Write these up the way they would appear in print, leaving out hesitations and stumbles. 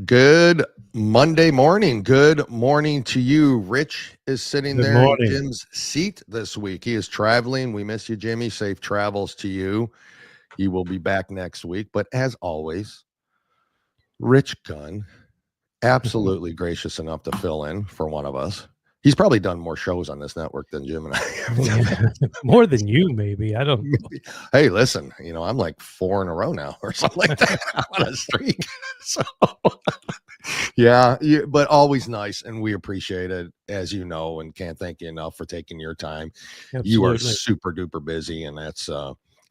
Good Monday morning. Good morning to you. Rich is sitting Good there morning. in Jim's seat this week. He is traveling. We miss you, Jimmy. Safe travels to you. He will be back next week. But as always, Rich Gunn, absolutely gracious enough to fill in for one of us. He's probably done more shows on this network than Jim and I have. More than you, maybe. I don't know. Hey, listen, I'm like 4 in a row now or something like that. I'm on a streak. So, yeah, but always nice, and we appreciate it, as you know, and can't thank you enough for taking your time. Absolutely. You are super duper busy, and that's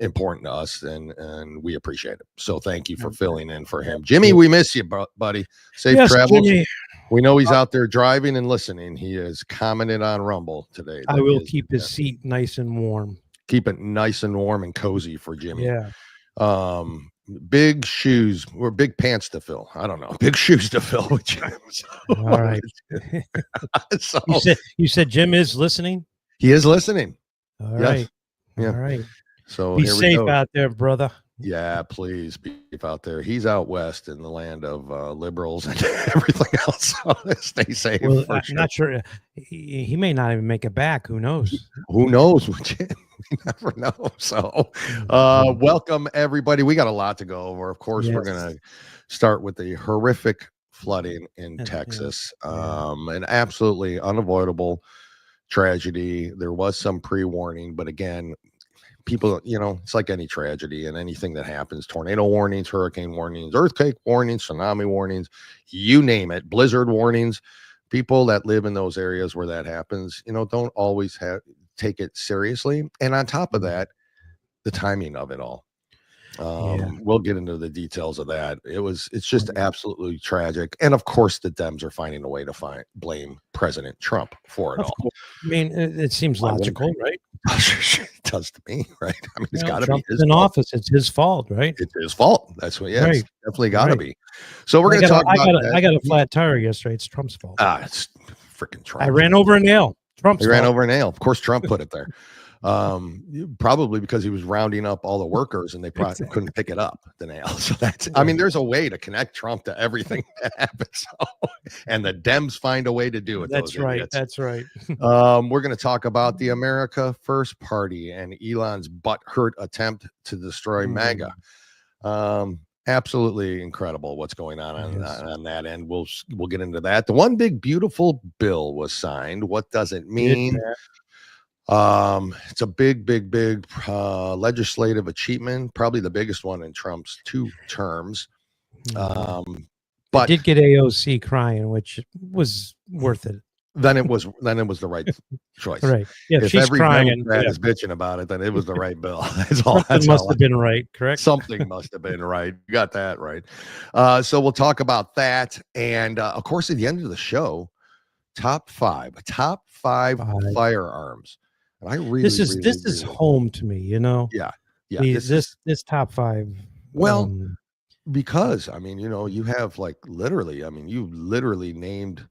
important to us, and we appreciate it. So thank you for filling in for him. Jimmy, we miss you, buddy. Safe travels. Jimmy. We know he's out there driving and listening. He has commented on Rumble today. I will keep his seat nice and warm. Keep it nice and warm and cozy for Jimmy. Yeah. Big shoes or big pants to fill. I don't know. Big shoes to fill with Jim. All right. So, you said Jim is listening? He is listening. All right. Yeah. All right. So be safe out there, brother. Yeah, please be safe out there. He's out west in the land of liberals and everything else. So stay safe. Well, I'm not sure. He may not even make it back. Who knows? Who knows? We never know. So welcome, everybody. We got a lot to go over. Of course, we're going to start with the horrific flooding in Texas. An absolutely unavoidable tragedy. There was some pre-warning, but again, people, it's like any tragedy and anything that happens, tornado warnings, hurricane warnings, earthquake warnings, tsunami warnings, you name it, blizzard warnings. People that live in those areas where that happens, don't always take it seriously. And on top of that, the timing of it all. We'll get into the details of that. It's just absolutely tragic. And of course, the Dems are finding a way to blame President Trump for it all. I mean, it seems logical, right? It does to me, right? I mean, it's got to be his in fault. Office. It's his fault, right? It's his fault. That's what. Yeah, it's definitely got to be. So we're going to talk about. I got a flat tire yesterday. It's Trump's fault. It's freaking Trump. I ran over a nail. Trump's fault. Ran over a nail. Of course, Trump put it there. Probably because he was rounding up all the workers and they probably couldn't pick it up, the nail. So there's a way to connect Trump to everything that happens. And the Dems find a way to do it. That's right. That's right. We're going to talk about the America First Party and Elon's butthurt attempt to destroy MAGA. Absolutely incredible what's going on that end. We'll get into that. The one big beautiful bill was signed. What does it mean? It's a big legislative achievement, probably the biggest one in Trump's 2 terms. But I did get AOC crying, which was worth it. Then it was the right choice. Right. Yeah. If she's every crying Democrat is bitching about it, then it was the right bill. Something must have been right, correct? Something must have been right. You got that right. So we'll talk about that. And of course, at the end of the show, top five firearms. And I really this is home to me, Yeah. This top 5. Well, because you have you literally named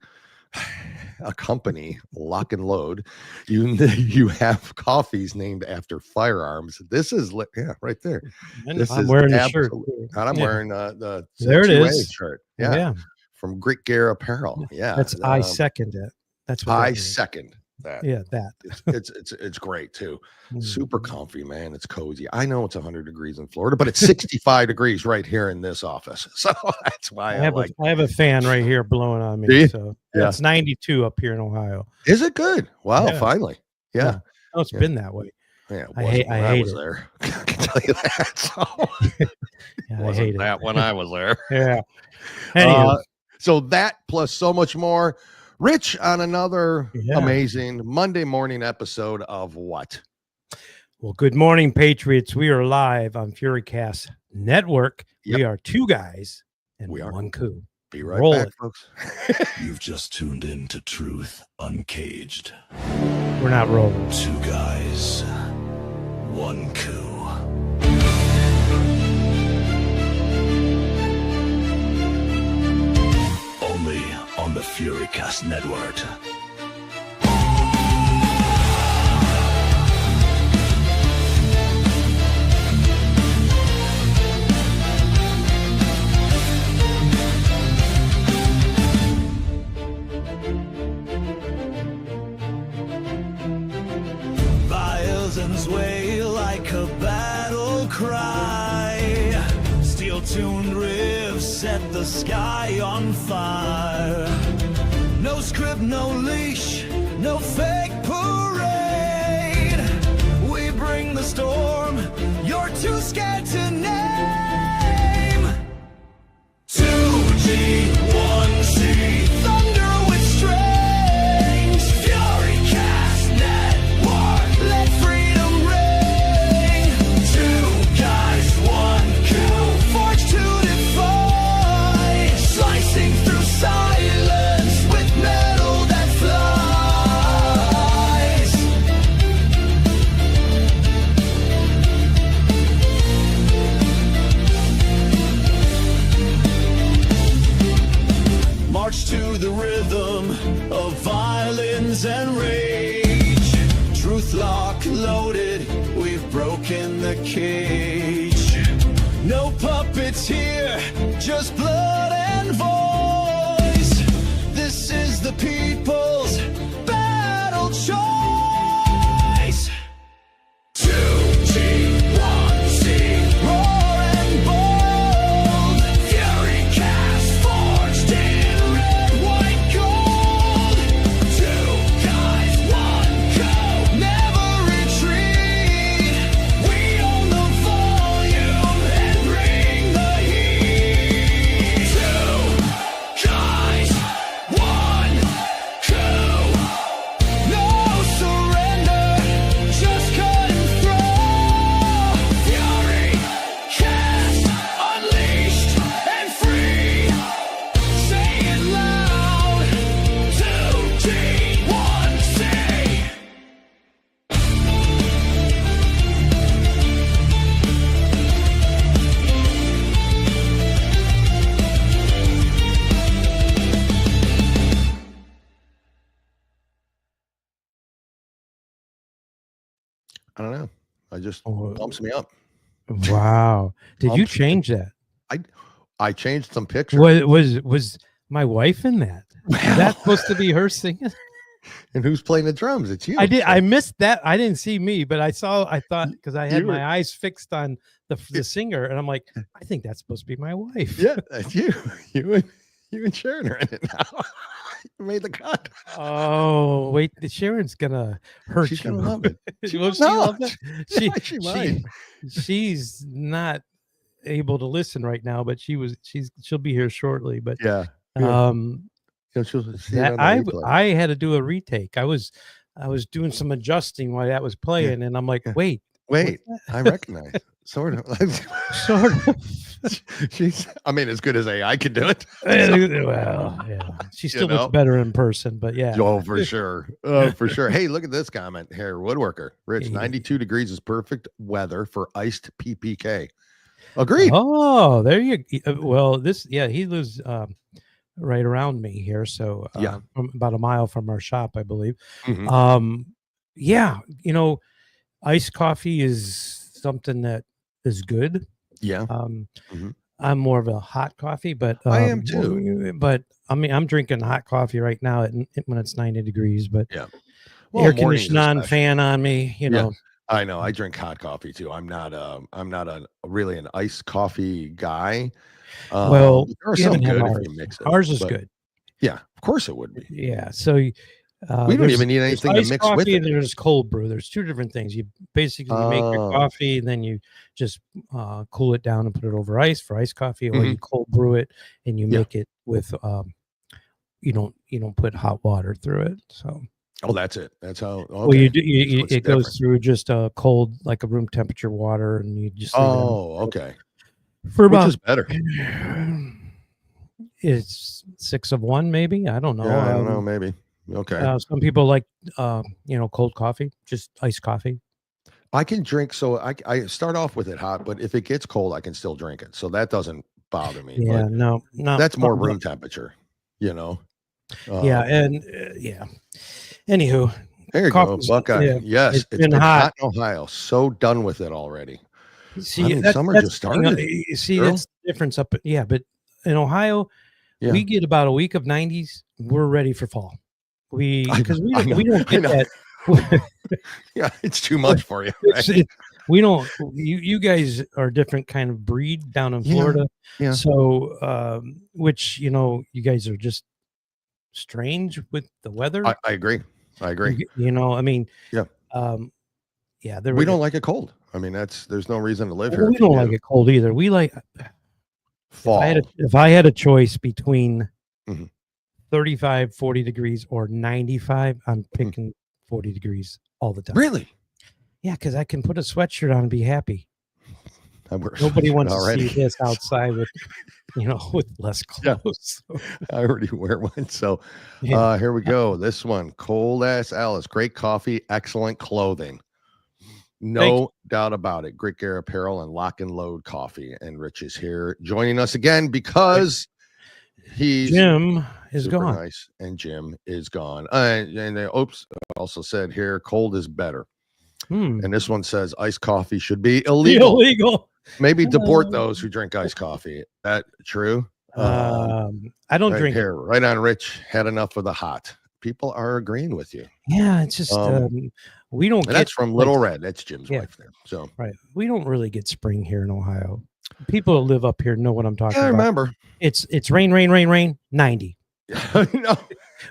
a company, Locknload. You have coffees named after firearms. This is right there. I'm wearing the shirt. And I'm wearing the there it is shirt. Yeah. From Grit Gear Apparel. Yeah. I second it. That's what I second that. Yeah, that. It's great too. Super comfy, man. It's cozy. I know it's 100 degrees in Florida, but it's 65 degrees right here in this office. So that's why I have a fan right here blowing on me. So it's 92 up here in Ohio. Is it good? Wow, finally. Yeah. Oh, it's been that way. Yeah, I hate was there. I can tell you that. So I hate that when I was there. Yeah. Anyway. So that plus so much more. Rich on another amazing Monday morning episode of what? Well, good morning, Patriots. We are live on FuryCast Network. We are 2 guys and 1 coup. Be right back, folks. You've just tuned in to Truth Uncaged. We're not rolling. 2 guys, 1 coup. Only on the FuryCast Network. set the sky on fire. No script, no leash, no fake parade. We bring the storm you're too scared to name. 2G, 1C, thunder with strange fury cast network. Let freedom ring. 2 guys, 1 coup, forged to defy. Slicing through silence with metal that flies. March to the rhythm of violence and rage. Truth lock loaded, we've broken the cage. No puppets here, just blood and voice. This is the people's battle choice. 2G1C, roar and bold. Fury cast forged in red, white, gold. 2 guys, 1 code, never retreat. We own the volume and bring the heat. 2 guys, 1 coup. No surrender, just cut and throw. Fury cast, unleashed and free. Say it loud. 2G1C. I don't know. I just Oh, bumps me up. wow. Did you Bumps me. change that? I changed some pictures. Was my wife in that? Is that supposed to be her singing? And who's playing the drums? It's you. I did. I missed that. I didn't see me, but I thought because I had You were- my eyes fixed on the singer, and I'm like, I think that's supposed to be my wife. Yeah, that's you. You and Sharon are in it now. You made the cut. Oh wait, Sharon's gonna hurt She's you. gonna love it. Will she No, love it? she might. She's not able to listen right now, but she'll be here shortly. But Yeah. Good. She'll see it that on the replay. I had to do a retake. I was doing some adjusting while that was playing, and I'm like, Yeah. wait, Wait, I recognize. Sort of. sort of. I mean, as good as AI can do it. Well, yeah, she still looks better in person, but yeah. Oh, for sure. Oh, for sure. Hey, look at this comment here. Woodworker. Rich, Hey. 92 degrees is perfect weather for iced PPK. Agreed. Oh, there you well, he lives right around me here, so Yeah. from about a mile from our shop, I believe. Mhm. Yeah, iced coffee is something that is good. Yeah. Mhm. I'm more of a hot coffee, but I am too. But I mean, I'm drinking hot coffee right now when it's 90 degrees, but Yeah. air conditioning on, fan on me, Yeah. I know. I drink hot coffee too. I'm not really an iced coffee guy. Well, there are you some haven't had good if ours. you mix it. Ours is but good. Yeah, of course it would be. Yeah. So We don't even need anything to iced mix with coffee it. and there's cold brew. There's two different things. You basically make your Oh. coffee and then you just cool it down and put it over ice for iced coffee, or you cold brew it and you Yeah. make it with you don't put hot water through it. So Oh, that's it. That's how. Okay. well, you do. So it's It goes different. through just cold, like a room temperature water, and you just leave it Oh, okay. for Which about. is better? It's 6 of 1, maybe. I don't know. Yeah, I don't know. Maybe. Okay. Some people like cold coffee, just iced coffee. I can drink. So I start off with it hot, but if it gets cold, I can still drink it. So that doesn't bother me. Yeah, but no, that's more room temperature. Yeah, and yeah. Anywho, there you go, Buckeye. yeah, Yes, it's it's been been hot. hot in Ohio. So done with it already. See, I mean, summer that's just the thing, started. you see, girl. that's the difference up. Yeah, but in Ohio, Yeah. we get about a week of 90s. We're ready for fall. I Because we know, don't get I know. that. Yeah, it's too much for you. Right? we don't. You guys are a different kind of breed down in Florida. Yeah. So, which you guys are just strange with the weather. I agree. I agree. I mean, Yeah. Yeah. We don't like it cold. I mean, there's no reason to live here. We don't like it cold either. We like fall. If I had a choice between Mm-hmm. 35, 40 degrees or 95, I'm picking 40 degrees all the time. Really? Yeah, because I can put a sweatshirt on and be happy. Nobody wants to see this outside with, with less clothes. Yeah. I already wear one. So here we go. This one, Cold Ass Alice. Great coffee, excellent clothing. No doubt about it. Great Gear Apparel and Lock and Load Coffee. And Rich is here joining us again because Jim is gone. Nice, and Jim is gone. And also said here, cold is better. And this one says iced coffee should be illegal. Maybe deport those who drink iced coffee. That true? I don't drink here. Right on, Rich. Had enough of the hot. People are agreeing with you. Yeah, it's just we don't. That's from Little Red. That's Jim's wife there. So right, we don't really get spring here in Ohio. People that live up here know what I'm talking about. I remember. It's rain, 90. No.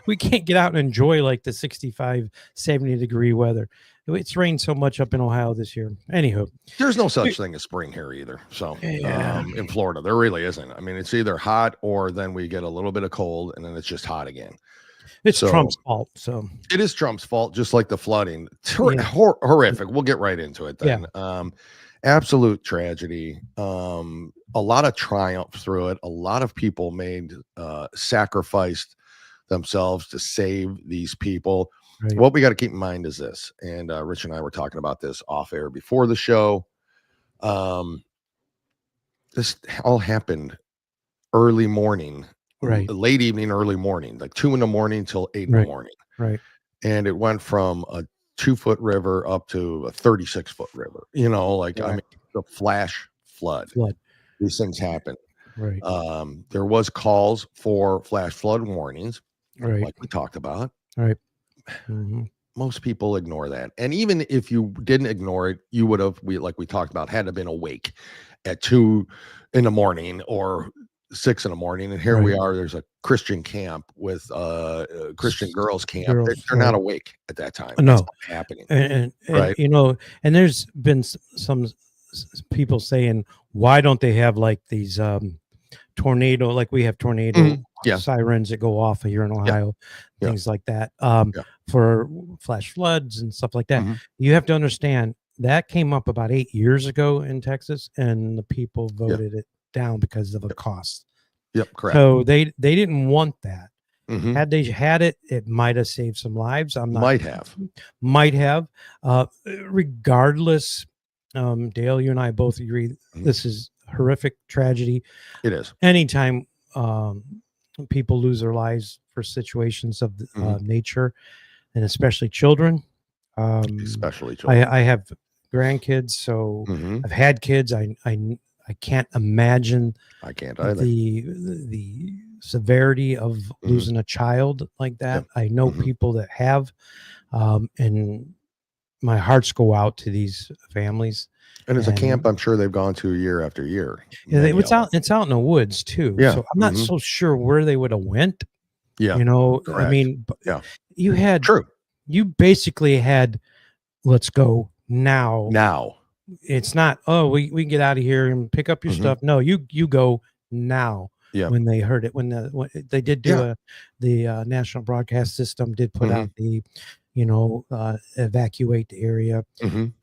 We can't get out and enjoy like the 65, 70 degree weather. It's rained so much up in Ohio this year. Anywho, there's no such thing as spring here either. So in Florida, there really isn't. I mean, it's either hot or then we get a little bit of cold and then it's just hot again. It's Trump's fault. So it is Trump's fault, just like the flooding. Horrific. We'll get right into it then. Yeah. Absolute tragedy. A lot of triumph through it. A lot of people sacrificed themselves to save these people. Right. What we got to keep in mind is this, and Rich and I were talking about this off air before the show. This all happened early morning, right? Late evening, early morning, like 2 a.m. till 8 in the morning, right? And it went from a 2-foot river up to a 36-foot river. I mean, the flash flood. These things happen. Right. There was calls for flash flood warnings, right? Like we talked about, right. Most people ignore that, and even if you didn't ignore it, you would have we talked about had to been awake at 2 in the morning or 6 in the morning, and here we are. There's a Christian camp with Christian girls camp. They're not awake at that time. No, it's not happening, and right? And there's been some people saying, why don't they have like these tornado, like we have tornado sirens that go off here in Ohio, things like that, for flash floods and stuff like that. You have to understand that came up about 8 years ago in Texas, and the people voted it down because of the cost. Yep, correct. So they didn't want that. Had they had it, it might have saved some lives. Might have. Regardless, Dale, you and I both agree this is horrific tragedy. It is. Anytime people lose their lives for situations of nature, and especially children. I have grandkids, so I've had kids. I can't imagine. I can't either. The severity of losing a child like that. Yep. I know people that have, and my hearts go out to these families. And it's a camp I'm sure they've gone to year after year. Yeah, it's out in the woods too. Yeah. So I'm not so sure where they would have went. Yeah. Correct. I mean, you basically had, let's go now. Now. It's not, we can get out of here and pick up your stuff. No, you go now. Yeah. When they heard it, when they did do the national broadcast system did put out the, evacuate the area.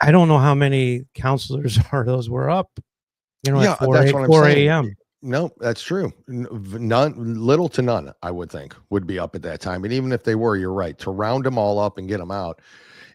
I don't know how many counselors were up, at 4 a.m. No, that's true. Little to none, I would think, would be up at that time. And even if they were, you're right. To round them all up and get them out,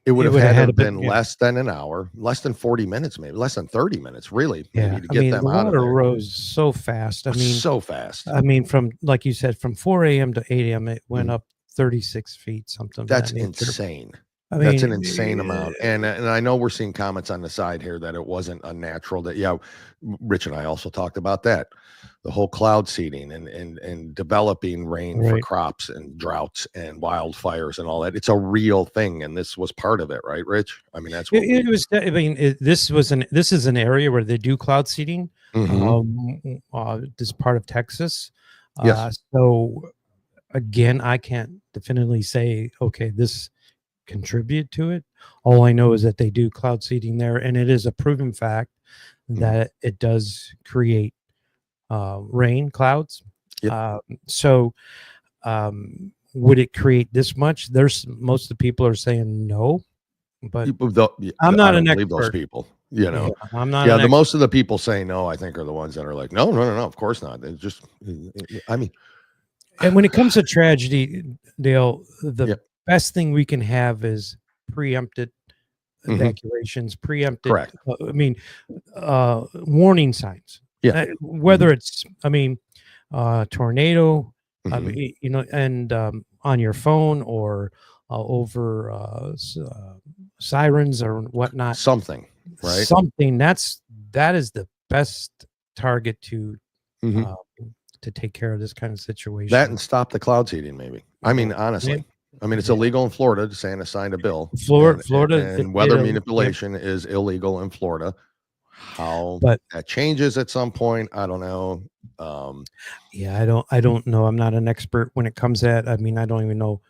it would have had to been less than an hour, less than 40 minutes, maybe less than 30 minutes, really. Yeah, to get them the out water of there. rose so fast. So fast. I mean, from, like you said, from 4 a.m. to 8 a.m., it went up 36 feet, something. That's insane. I mean, that's an insane amount. And I know we're seeing comments on the side here that it wasn't a natural, that, yeah, Rich and I also talked about that. The whole cloud seeding and developing rain for crops and droughts and wildfires and all that. It's a real thing. And this was part of it, right, Rich? I mean, that's what it was. I mean, this is an area where they do cloud seeding. This part of Texas. Yes. So again, I can't definitively say, okay, this contribute to it. All I know is that they do cloud seeding there, and it is a proven fact that it does create rain clouds. Yep. So would it create this much? Most of the people are saying no, but I'm not an expert. Those people, you know, I'm not. Yeah, most of the people saying no, I think, are the ones that are like, no, of course not. It's just, I mean, and when it comes to tragedy, Dale, the best thing we can have is preempted evacuations, preempted. Correct. I mean, warning signs. Yeah. Whether it's, I mean, tornado, I mean, you know, and on your phone or over sirens or whatnot. Something, right? Something that is the best target to take care of this kind of situation. That and stop the cloud seeding, maybe. I mean, honestly. I mean, it's illegal in Florida. DeSantis signed a bill. Florida and weather manipulation is illegal in Florida. How that changes at some point, I don't know. Yeah, I don't know. I'm not an expert when it comes at. I mean, I don't even know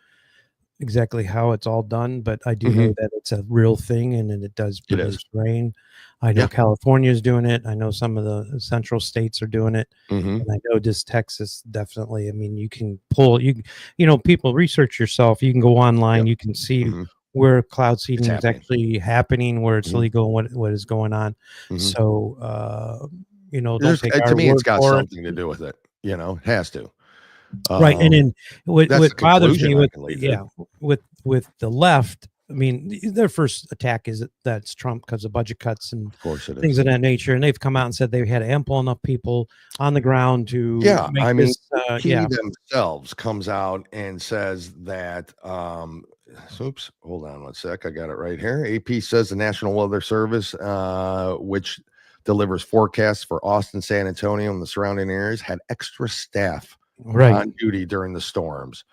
exactly how it's all done, but I do know that it's a real thing, and it does produce rain. I know California is doing it. I know some of the central states are doing it, and I know just Texas definitely. I mean, you can pull you know, people research yourself. You can go online. You can see where cloud seeding is actually happening, where it's legal, and what is going on. So, you know, don't take to me, it's got something to do with it. You know, it has to. Right, and then what bothers me with the left, I mean, their first attack is that's Trump because of budget cuts and things of that nature, and they've come out and said they had ample enough people on the ground to make this. He themselves comes out and says that. Oops, hold on one sec. I got it right here. AP says the National Weather Service, which delivers forecasts for Austin, San Antonio, and the surrounding areas, had extra staff on duty during the storms,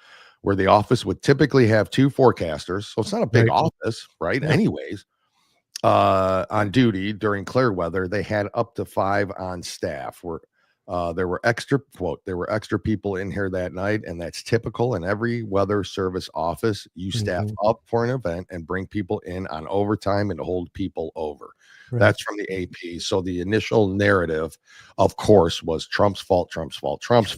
where the office would typically have 2 forecasters. So it's not a big office, right? Yeah. Anyways, on duty during clear weather, they had up to 5 on staff. There were extra people in here that night, and that's typical in every weather service office. You staff up for an event and bring people in on overtime and hold people over. That's from the AP. So the initial narrative, of course, was Trump's fault.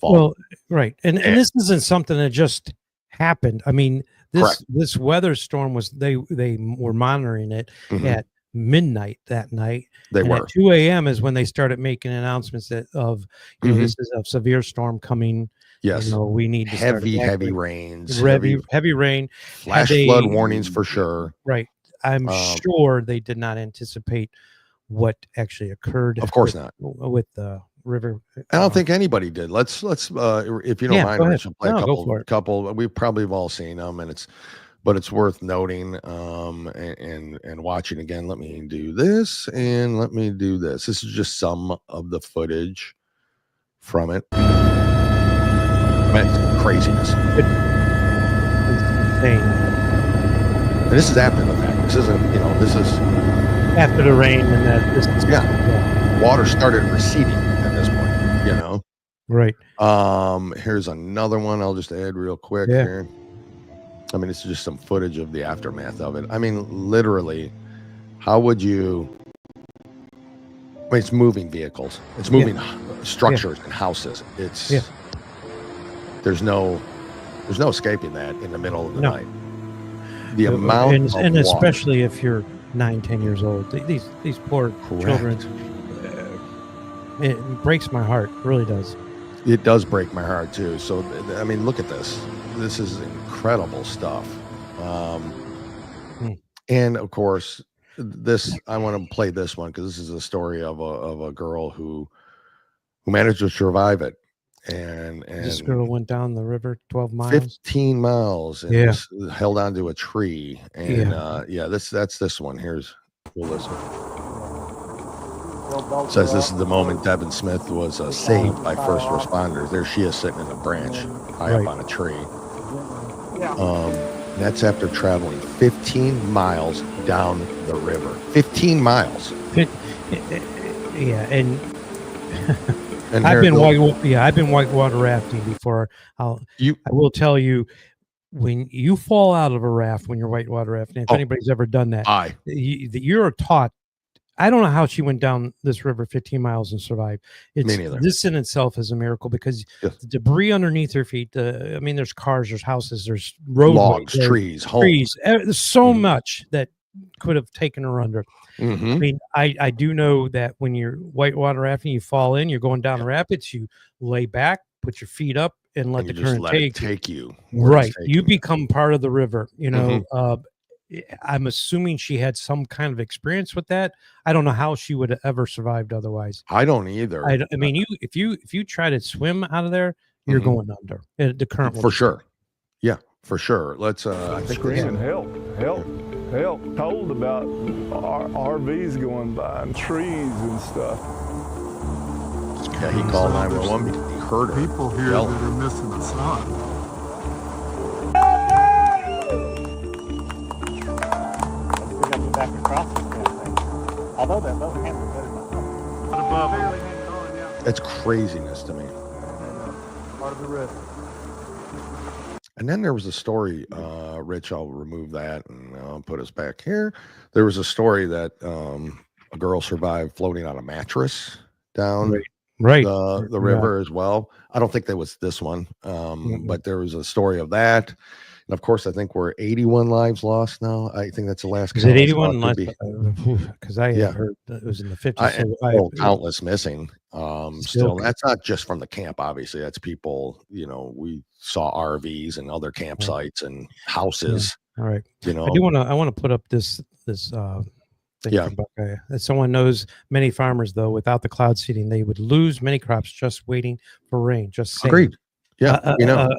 Well, right. And this isn't something that just happened. I mean, this weather storm was, they were monitoring it at midnight that night. At 2 a.m. is when they started making announcements of, you know, this is a severe storm coming. Yes. You know, we need to heavy rains, heavy rain, flash flood warnings for sure. Right. I'm sure they did not anticipate what actually occurred. Of course not. With the river. I don't think anybody did. Let's if you don't mind, Rich, we'll play a couple. We probably have all seen them, and it's worth noting and watching again. Let me do this and let me do this. This is just some of the footage from it. It's craziness. It's insane. And this is after the fact. This isn't, you know, this is after the rain, and that this is water started receding at this point, you know. Right. Here's another one I'll just add real quick here. I mean, it's just some footage of the aftermath of it. I mean, literally, how would you? I mean, it's moving vehicles. It's moving structures and houses. It's there's no escaping that in the middle of the night. The amount and especially if you're 9-10 years old, these poor children, it breaks my heart. It really does. It does break my heart too. So I mean, look at this. This is incredible stuff. And of course, I want to play this one because this is a story of a girl who managed to survive it. And this girl went down the river 12 miles. 15 miles and was held onto a tree. And that's this one. We'll listen. It says this is the moment Devin Smith was saved by first responders. There she is sitting in a branch high up on a tree. That's after traveling 15 miles down the river. 15 miles. Yeah, and I've been whitewater rafting before. I will tell you, when you fall out of a raft when you're whitewater rafting, if anybody's ever done that, you're taught. I don't know how she went down this river 15 miles and survived. This in itself is a miracle because the debris underneath her feet. There's cars, there's houses, there's roads, logs, trees, homes. There's so much that could have taken her under. Mm-hmm. I mean, I do know that when you're whitewater rafting, you fall in, you're going down the rapids, you lay back, put your feet up, and let the current take you. Right, you become part of the river. You know. I'm assuming she had some kind of experience with that. I don't know how she would have ever survived otherwise. I don't either. I mean, if you try to swim out of there, you're going under. The current for sure. Yeah, for sure. Let's. I think screaming help. Told about RVs going by and trees and stuff. Yeah, he called 911 because he heard her. People here that are missing a son. Back across this damn thing. Although that boat can't be better than that's craziness to me. Part of the risk. And then there was a story, Rich, I'll remove that and I'll put us back here. There was a story that a girl survived floating on a mattress down the river as well. I don't think that was this one, but there was a story of that. And of course, I think we're 81 lives lost now. I think that's the last. Is it 81? Because I heard that it was in the 50s. Countless missing. Still, that's not just from the camp. Obviously, that's people. You know, we saw RVs and other campsites and houses. All right. You know, I want to put up this thing. That someone knows many farmers though, without the cloud seeding, they would lose many crops just waiting for rain. Just saying. Agreed. Yeah.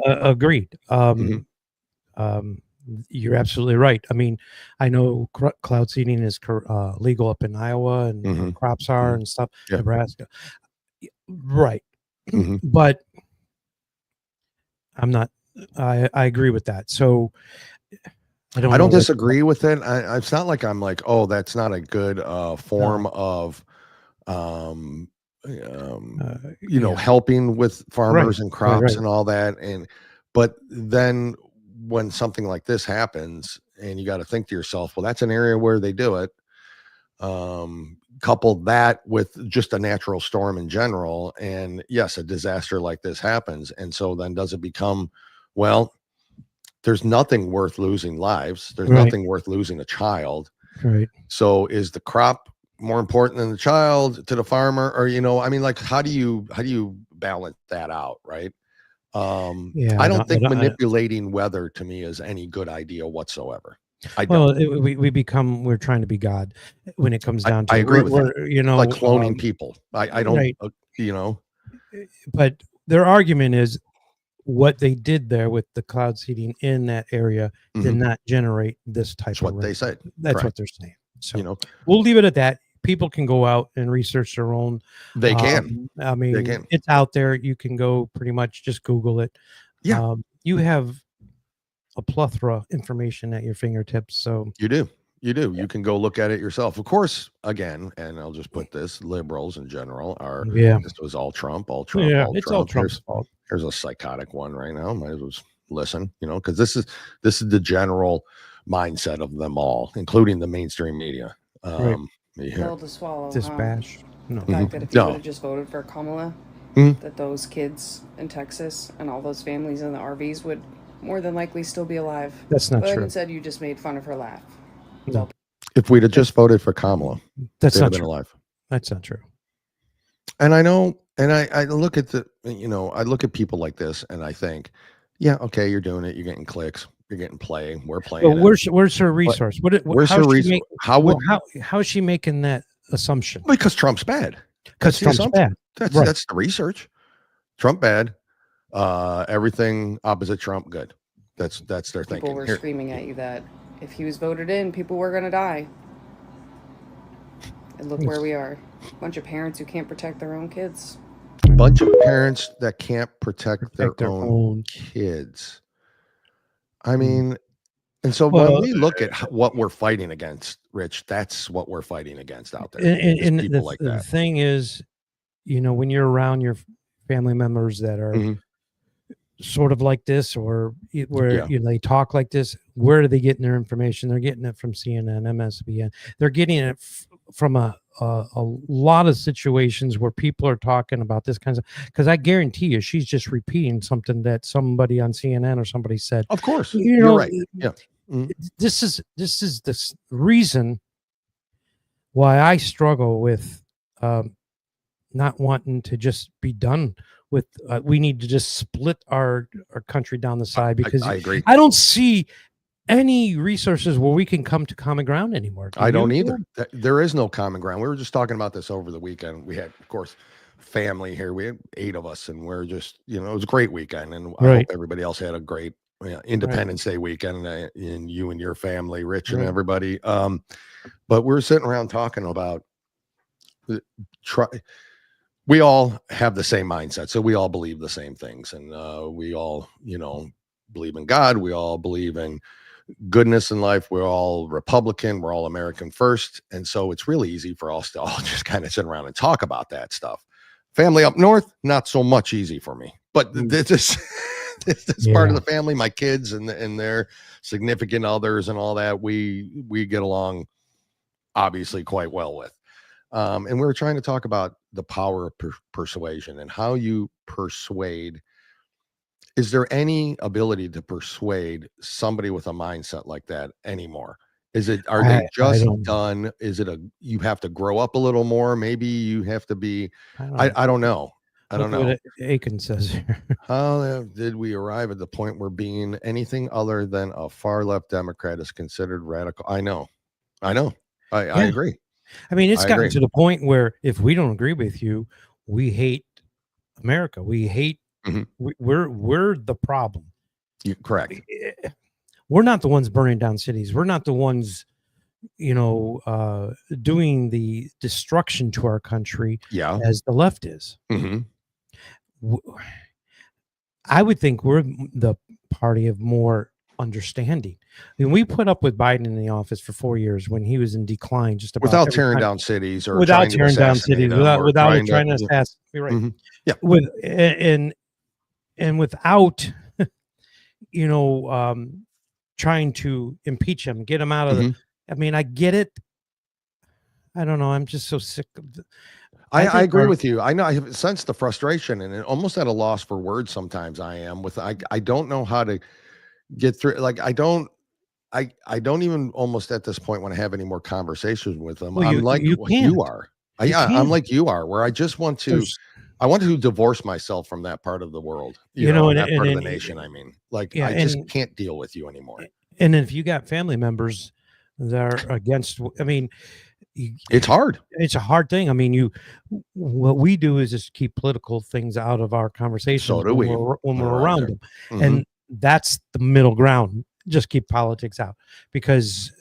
Agreed. You're absolutely right. I mean, I know cloud seeding is legal up in Iowa and crops are and stuff, Nebraska. Right. But I'm not, I agree with that. So I don't disagree with it. It's not like I'm like, oh, that's not a good form of, helping with farmers and crops and all that. But then when something like this happens and you got to think to yourself, well, that's an area where they do it. Couple that with just a natural storm in general. And yes, a disaster like this happens. And so then does it become, well, there's nothing worth losing lives. There's nothing worth losing a child. Right. So is the crop more important than the child to the farmer? Or, like, how do you balance that out? Right. I don't think manipulating weather to me is any good idea whatsoever. We're trying to be God when it comes down to. I agree with that. Like cloning people. I don't. But their argument is what they did there with the cloud seeding in that area did not generate this type of. That's what they said. That's what they're saying. So we'll leave it at that. People can go out and research their own. They can. I mean, it's out there. You can go pretty much just Google it. Yeah. You have a plethora of information at your fingertips. So you do. You can go look at it yourself. Of course, again, and I'll just put this: liberals in general are. This was all Trump. Yeah, it's all Trump's fault. There's a psychotic one right now. Might as well listen. Because this is the general mindset of them all, including the mainstream media. Pill to swallow. Dispatch. No. The fact that if you would have just voted for Kamala, that those kids in Texas and all those families in the RVs would more than likely still be alive. That's not true. Instead, you just made fun of her laugh. No. If we'd have just voted for Kamala, that's not been true. Alive. That's not true. And I know, and I look at I look at people like this, and I think, yeah, okay, you're doing it. You're getting clicks. You're getting play. We're playing. Well, where's her resource? Where's her resource? How is she making that assumption? Because Trump's bad. Because Trump's bad. That's the research. Trump bad. Everything opposite Trump, good. That's their thinking. People were screaming at you that if he was voted in, people were going to die. And look where we are. A bunch of parents who can't protect their own kids. Bunch of parents that can't protect their own kids. I mean, and so when we look at what we're fighting against, Rich, that's what we're fighting against out there. And the thing is, when you're around your family members that are sort of like this, or where they talk like this, where are they getting their information? They're getting it from CNN, MSNBC. They're getting it from a lot of situations where people are talking about this kind of, because I guarantee you she's just repeating something that somebody on CNN or somebody said. Of course, you're right. Yeah. This is the reason why I struggle with not wanting to just be done with. We need to just split our country down the side, because I agree. I don't see any resources where we can come to common ground anymore. I don't either. There is no common ground. We were just talking about this over the weekend. We had, of course, family here. We had 8 of us, and we're just, it was a great weekend, and I hope everybody else had a great Independence Day weekend, in you and your family, Rich, and everybody. But we're sitting around talking about we all have the same mindset, so we all believe the same things, and we all, believe in God. We all believe in goodness in life. We're all Republican. We're all American first, and so it's really easy for us to all just kind of sit around and talk about that stuff. Family up north, not so much easy for me, but this is part of the family. My kids and their significant others and all that, we get along obviously quite well with. And we were trying to talk about the power of persuasion and how you persuade. Is there any ability to persuade somebody with a mindset like that anymore? Are they just done? Is it you have to grow up a little more? Maybe you have to be, I don't know. I don't know. What Aiken says here. How did we arrive at the point where being anything other than a far left Democrat is considered radical? I know. I agree. I mean, it's gotten to the point where if we don't agree with you, we hate America. We hate. We're the problem. You're correct. We're not the ones burning down cities. We're not the ones, doing the destruction to our country as the left is. I would think we're the party of more understanding. I mean, we put up with Biden in the office for 4 years when he was in decline, just about without tearing down cities or without tearing down cities, without trying to assassinate. You're right. Yeah. And without, trying to impeach him, get him out of the. I mean, I get it. I don't know. I'm just so sick of. I agree with you. I know I have sensed the frustration and almost at a loss for words. Sometimes I am with. I don't know how to get through. Like I don't even almost at this point want to have any more conversations with them. I'm like you are. I'm like you are, where I just want to. I want to divorce myself from that part of the world, that part of the nation. I mean, like, I just can't deal with you anymore. And if you got family members that are against, I mean, it's hard. It's a hard thing. I mean, what we do is just keep political things out of our conversations. So do when we're around them. And that's the middle ground. Just keep politics out, because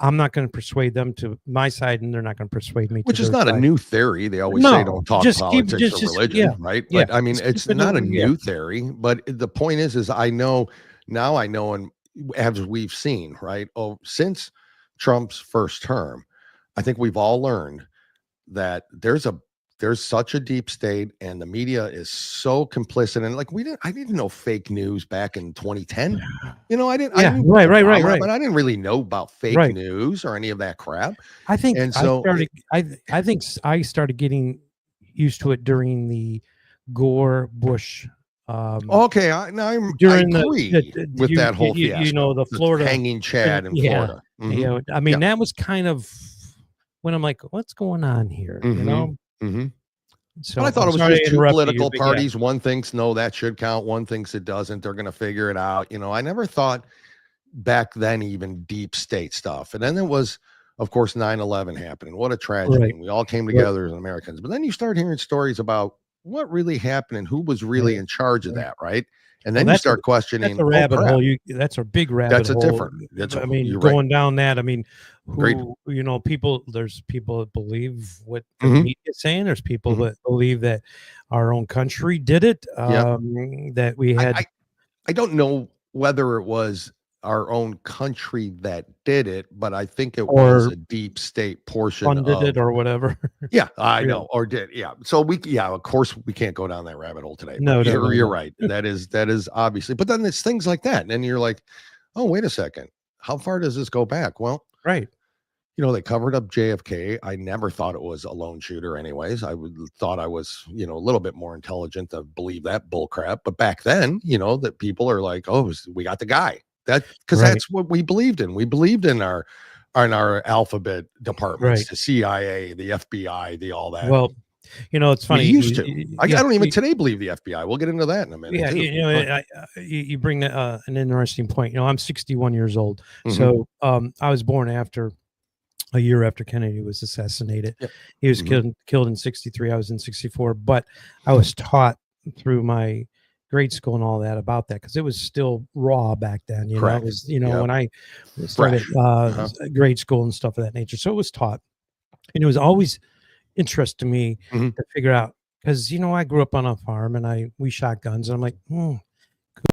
I'm not going to persuade them to my side, and they're not going to persuade me. Which is not a new theory. They always say don't talk politics or religion, right? But I mean, it's not a new theory. But the point is I know, and as we've seen, right? Since Trump's first term, I think we've all learned that there's such a deep state, and the media is so complicit. And like I didn't know fake news back in 2010. I didn't. Right. But I didn't really know about fake news or any of that crap. I think. And so I think I started getting used to it during the Gore Bush. Okay, I agree with that whole fiasco. The Florida hanging Chad in Florida. I mean, that was kind of when I'm like, what's going on here? So but I thought it was just two political parties. One thinks no, that should count. One thinks it doesn't. They're going to figure it out. I never thought back then even deep state stuff. And then there was, of course, 9/11 happening. What a tragedy. We all came together as Americans. But then you start hearing stories about what really happened and who was really in charge of that, right? And then well, you start questioning. That's a rabbit hole. That's a big rabbit that's a hole. different. I mean, you're going right. down that. I mean, Great. you know, there's people that believe what the media is saying. There's people that believe that our own country did it. That we had. I don't know whether it was our own country that did it, but I think it was a deep state portion funded it or whatever. Yeah, I know, or did. Yeah. So of course we can't go down that rabbit hole today. No, you're right. That is obviously, but then it's things like that. And then you're like, oh, wait a second. How far does this go back? Well, right. You know, they covered up JFK. I never thought it was a lone shooter anyways. Thought I was, you know, a little bit more intelligent to believe that bull crap. But back then, you know, that people are like, oh, we got the guy. Because that's what we believed in. We believed in our alphabet departments, the CIA, the FBI, the all that. Well, you know, it's funny. We used to. I don't even today believe the FBI. We'll get into that in a minute. Yeah, you know, you bring an interesting point. You know, I'm 61 years old, so I was born a year after Kennedy was assassinated. Yep. He was killed in 63. I was in 64, but I was taught through my grade school and all that about that because it was still raw back then. You know, it was, you know, when I started grade school and stuff of that nature. So it was taught, and it was always interest to me to figure out, because, you know, I grew up on a farm and we shot guns, and I'm like,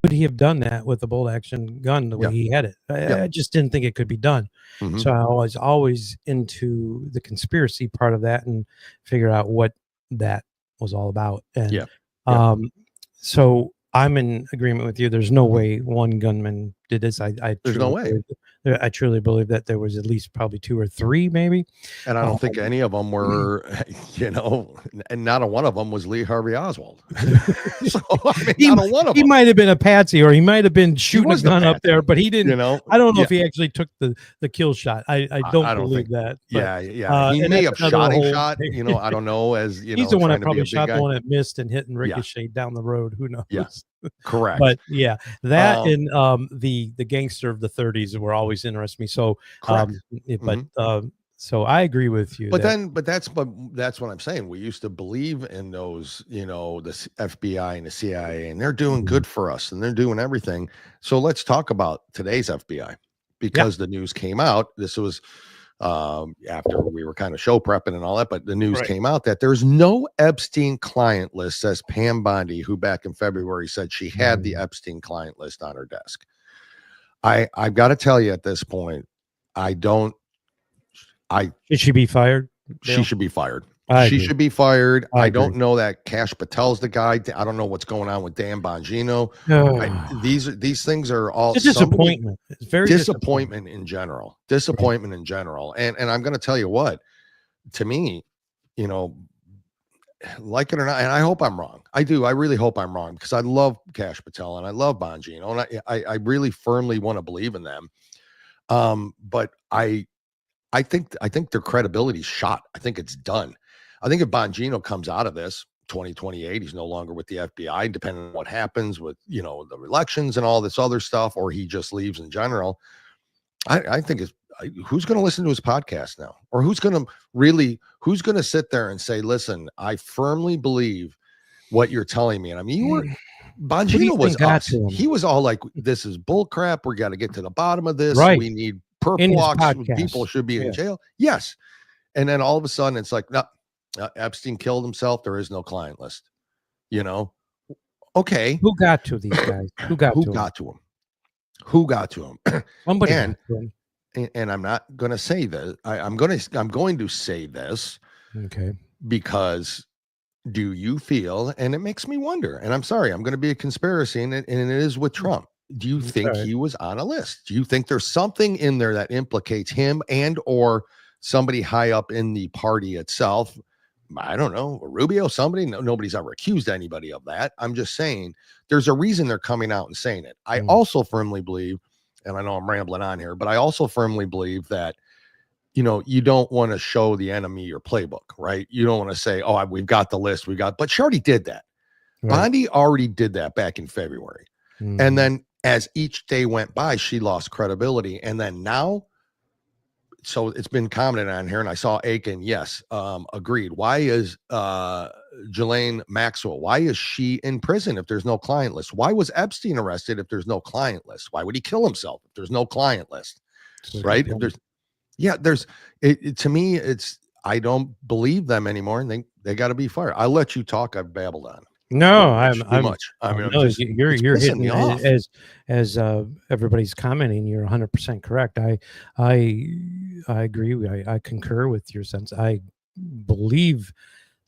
could he have done that with a bolt action gun the way he had it? I just didn't think it could be done. So I was always into the conspiracy part of that and figure out what that was all about. And so I'm in agreement with you. There's no way one gunman did this. There's no way. I truly believe that there was at least probably 2 or 3, maybe. And I don't think any of them were, you know, and not a one of them was Lee Harvey Oswald. So I mean, not a one of them. He might have been a patsy, or he might have been shooting a gun up there, but he didn't. You know, I don't know if he actually took the kill shot. I don't believe that. But, he may have shot a shot. You know, I don't know. As you know, he's the one that probably shot the one that missed and hit and ricocheted down the road. Who knows? Yes. Correct. But that and the gangster of the 30s were always interest me. So so I agree with you. But that's what I'm saying. We used to believe in those, you know, the FBI and the CIA, and they're doing good for us and they're doing everything. So let's talk about today's FBI, because the news came out. This was after we were kind of show prepping and all that, but the news came out that there's no Epstein client list, says Pam Bondi, who back in February said she had the Epstein client list on her desk. I've got to tell you at this point, should she be fired? She should be fired. She should be fired. I don't know that Kash Patel's the guy. I don't know what's going on with Dan Bongino. These things are all disappointment. It's very disappointment in general. Disappointment in general. And I'm going to tell you what, to me, you know, like it or not, and I hope I'm wrong. I do. I really hope I'm wrong, because I love Kash Patel and I love Bongino, and I really firmly want to believe in them. But I think their credibility's shot. I think it's done. I think if Bongino comes out of this 2028, he's no longer with the FBI, depending on what happens with, you know, the elections and all this other stuff, or he just leaves in general. I think who's going to listen to his podcast now, or who's going to sit there and say, listen, I firmly believe what you're telling me. And I mean, Bongino was us. He was all like, this is bull crap. We got to get to the bottom of this. We need perp walks. People should be in jail. Yes. And then all of a sudden it's like, no, Epstein killed himself. There is no client list, you know? Okay. Who got to these guys? Who got to him? Who got to him? Somebody. And I'm not going to say this. I'm going to say this. Okay. Because do you feel, and it makes me wonder, and I'm sorry, I'm going to be a conspiracy, and it is with Trump. Do you think he was on a list? Do you think there's something in there that implicates him and or somebody high up in the party itself? I don't know, Rubio, somebody. Nobody's ever accused anybody of that. I'm just saying there's a reason they're coming out and saying it. I also firmly believe, and I know I'm rambling on here, but I also firmly believe that, you know, you don't want to show the enemy your playbook, right? You don't want to say, oh, we've got the list. But she already did that. Bondi already did that back in February. And then as each day went by, she lost credibility. And then now, so it's been commented on here, and I saw Aiken, yes, agreed. Why is Ghislaine Maxwell, why is she in prison if there's no client list? Why was Epstein arrested if there's no client list? Why would he kill himself if there's no client list? Right? If there's to me, I don't believe them anymore, and they got to be fired. I'll let you talk. I've babbled on. No, I'm much. I mean, no, you're hitting me off. As everybody's commenting. You're 100% correct. I agree. I concur with your sense. I believe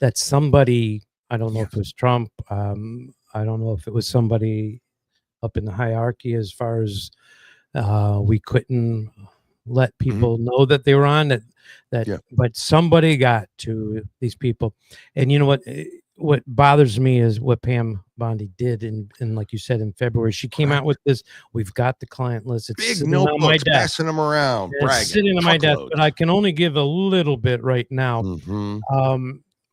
that somebody. I don't know if it was Trump. I don't know if it was somebody up in the hierarchy as far as we couldn't let people know that they were on that. But somebody got to these people, and you know what? What bothers me is what Pam Bondi did in like you said in February. She came out with this. We've got the client list. It's big notebooks, passing them around, bragging, sitting on my desk. But I can only give a little bit right now.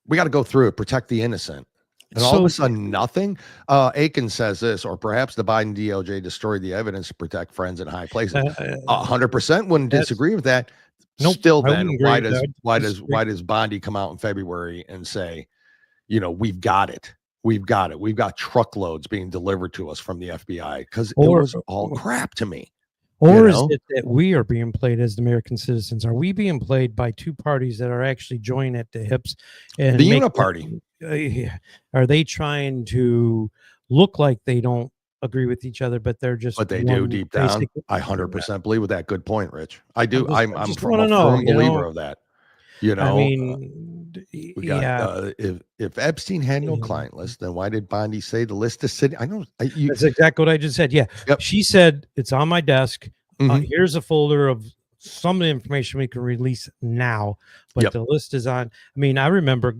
We got to go through it, protect the innocent. And all of a sudden, nothing. Aiken says this, or perhaps the Biden DOJ destroyed the evidence to protect friends in high places. 100% wouldn't disagree with that. Nope, still, then why does Bondi come out in February and say, you know, we've got it. We've got truckloads being delivered to us from the FBI, because it was all crap to me. Or is it that we are being played as American citizens? Are we being played by two parties that are actually joined at the hips? And the Uniparty. Are they trying to look like they don't agree with each other, but they're just? But they do deep down. I 100% believe with that. Good point, Rich. I do. I'm a firm believer of that. You know, I mean, if Epstein had no client list, then why did Bondi say the list is sitting? I know that's exactly what I just said. Yeah, she said it's on my desk. Here's a folder of some of the information we can release now, but the list is on. I mean, I remember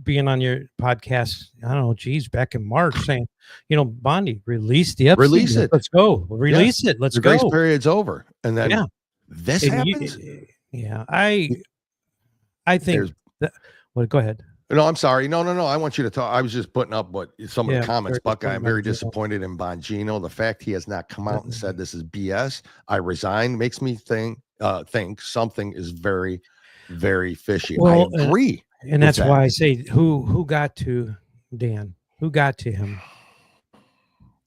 being on your podcast. I don't know, geez, back in March, saying, you know, Bondi, release the Epstein. Release it. Let's go. Release it. Let's go. The grace period's over, and then this happens. I think that. Well, go ahead. No, I'm sorry. No. I want you to talk. I was just putting up what some of the comments. Buckeye, I'm very disappointed in Bongino. The fact he has not come out and said this is BS. I resign makes me think something is very, very fishy. Well, I agree, and that's why I say who got to Dan? Who got to him?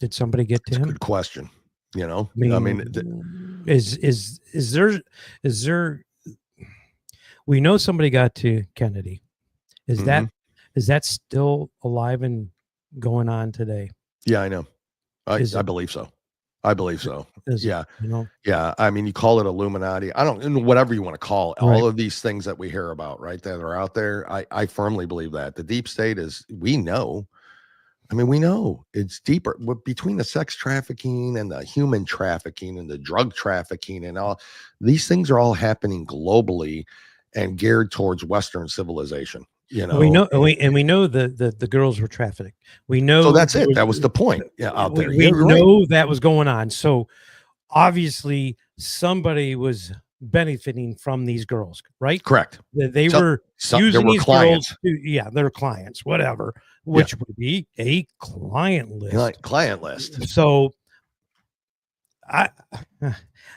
Did somebody get to him? Good question. You know, I mean, is there? We know somebody got to Kennedy. Is that still alive and going on today? Yeah, I know. I believe so. I believe so. Yeah. You know? Yeah. I mean, you call it Illuminati. I don't, whatever you want to call it, all of these things that we hear about, right, that are out there. I firmly believe that the deep state we know it's deeper between the sex trafficking and the human trafficking and the drug trafficking and all these things are all happening globally and geared towards Western civilization. You know, we know the girls were trafficked. We know. So that's it. That was the point. Yeah, out there. We know that was going on. So obviously somebody was benefiting from these girls, right? Correct. They were using these clients. Girls they're clients, whatever, which would be a client list. Client list. So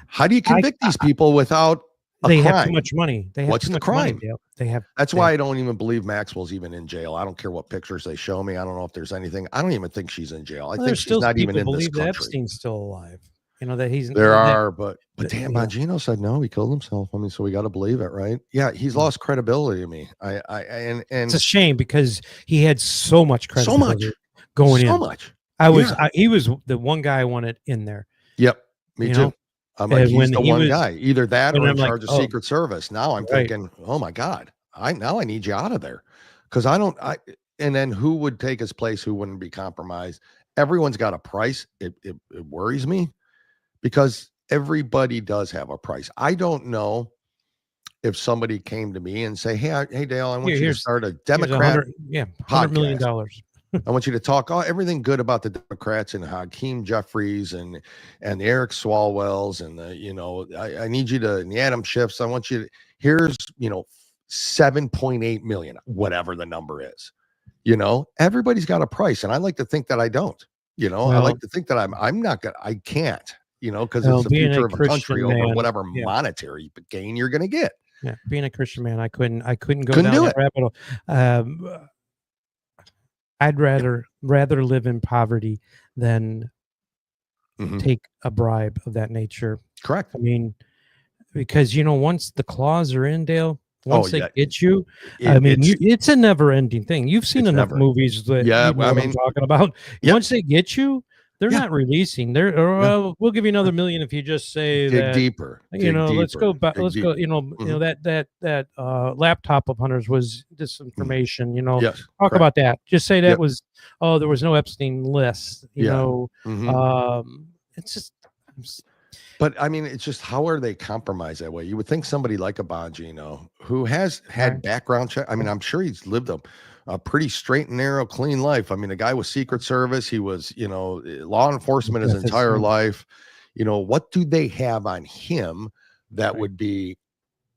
how do you convict these people without they have too much money? They have What's too the much crime? Money. They have. That's why I don't even believe Maxwell's even in jail. I don't care what pictures they show me. I don't know if there's anything. I don't even think she's in jail. I think she's not even in this country. Epstein's still alive. You know that he's. But Dan Bongino said no. He killed himself. I mean, so we got to believe it, right? Yeah, he's lost credibility to me. And it's a shame because he had so much credibility going in. So much. He was the one guy I wanted in there. Yep, me too. I'm like, he's the one guy, either that or in charge of Secret Service. Now I'm thinking, oh my God, I need you out of there. Because and then who would take his place? Who wouldn't be compromised? Everyone's got a price. It worries me because everybody does have a price. I don't know if somebody came to me and say, hey Dale, I want you to start a Democrat $100 million. I want you to talk everything good about the Democrats and Hakeem Jeffries and the Eric Swalwells and I need you to, and the Adam Schiffs. I want you to, here's, 7.8 million, whatever the number is, everybody's got a price. And I like to think that I don't, I like to think that I'm not going to, I can't, because it's the future of a country over whatever monetary gain you're going to get. Yeah. Being a Christian man, I couldn't go down that rabbit hole. But, you know, I mean, it's a shame because he had so much credibility. Couldn't do it. I couldn't go down that rabbit hole. Couldn't do it. Couldn't do it. Couldn't go Couldn't down do that it. rabbit hole. I'd rather live in poverty than take a bribe of that nature. Correct. I mean, because once the claws are in, Dale, once they get you, it's a never-ending thing. You've seen enough movies that you know what I'm talking about. Once they get you, they're not releasing. We'll give you another $1 million if you just say dig deeper. Let's go back. Let's go. That laptop of Hunter's was disinformation. Talk about that. Just say that was. Oh, there was no Epstein list. It's just. But I mean, it's just, how are they compromised that way? You would think somebody like a Bongino, who has had background check. I mean, I'm sure he's lived a pretty straight and narrow, clean life. I mean, a guy with Secret Service, he was, law enforcement his entire life. What do they have on him that would be,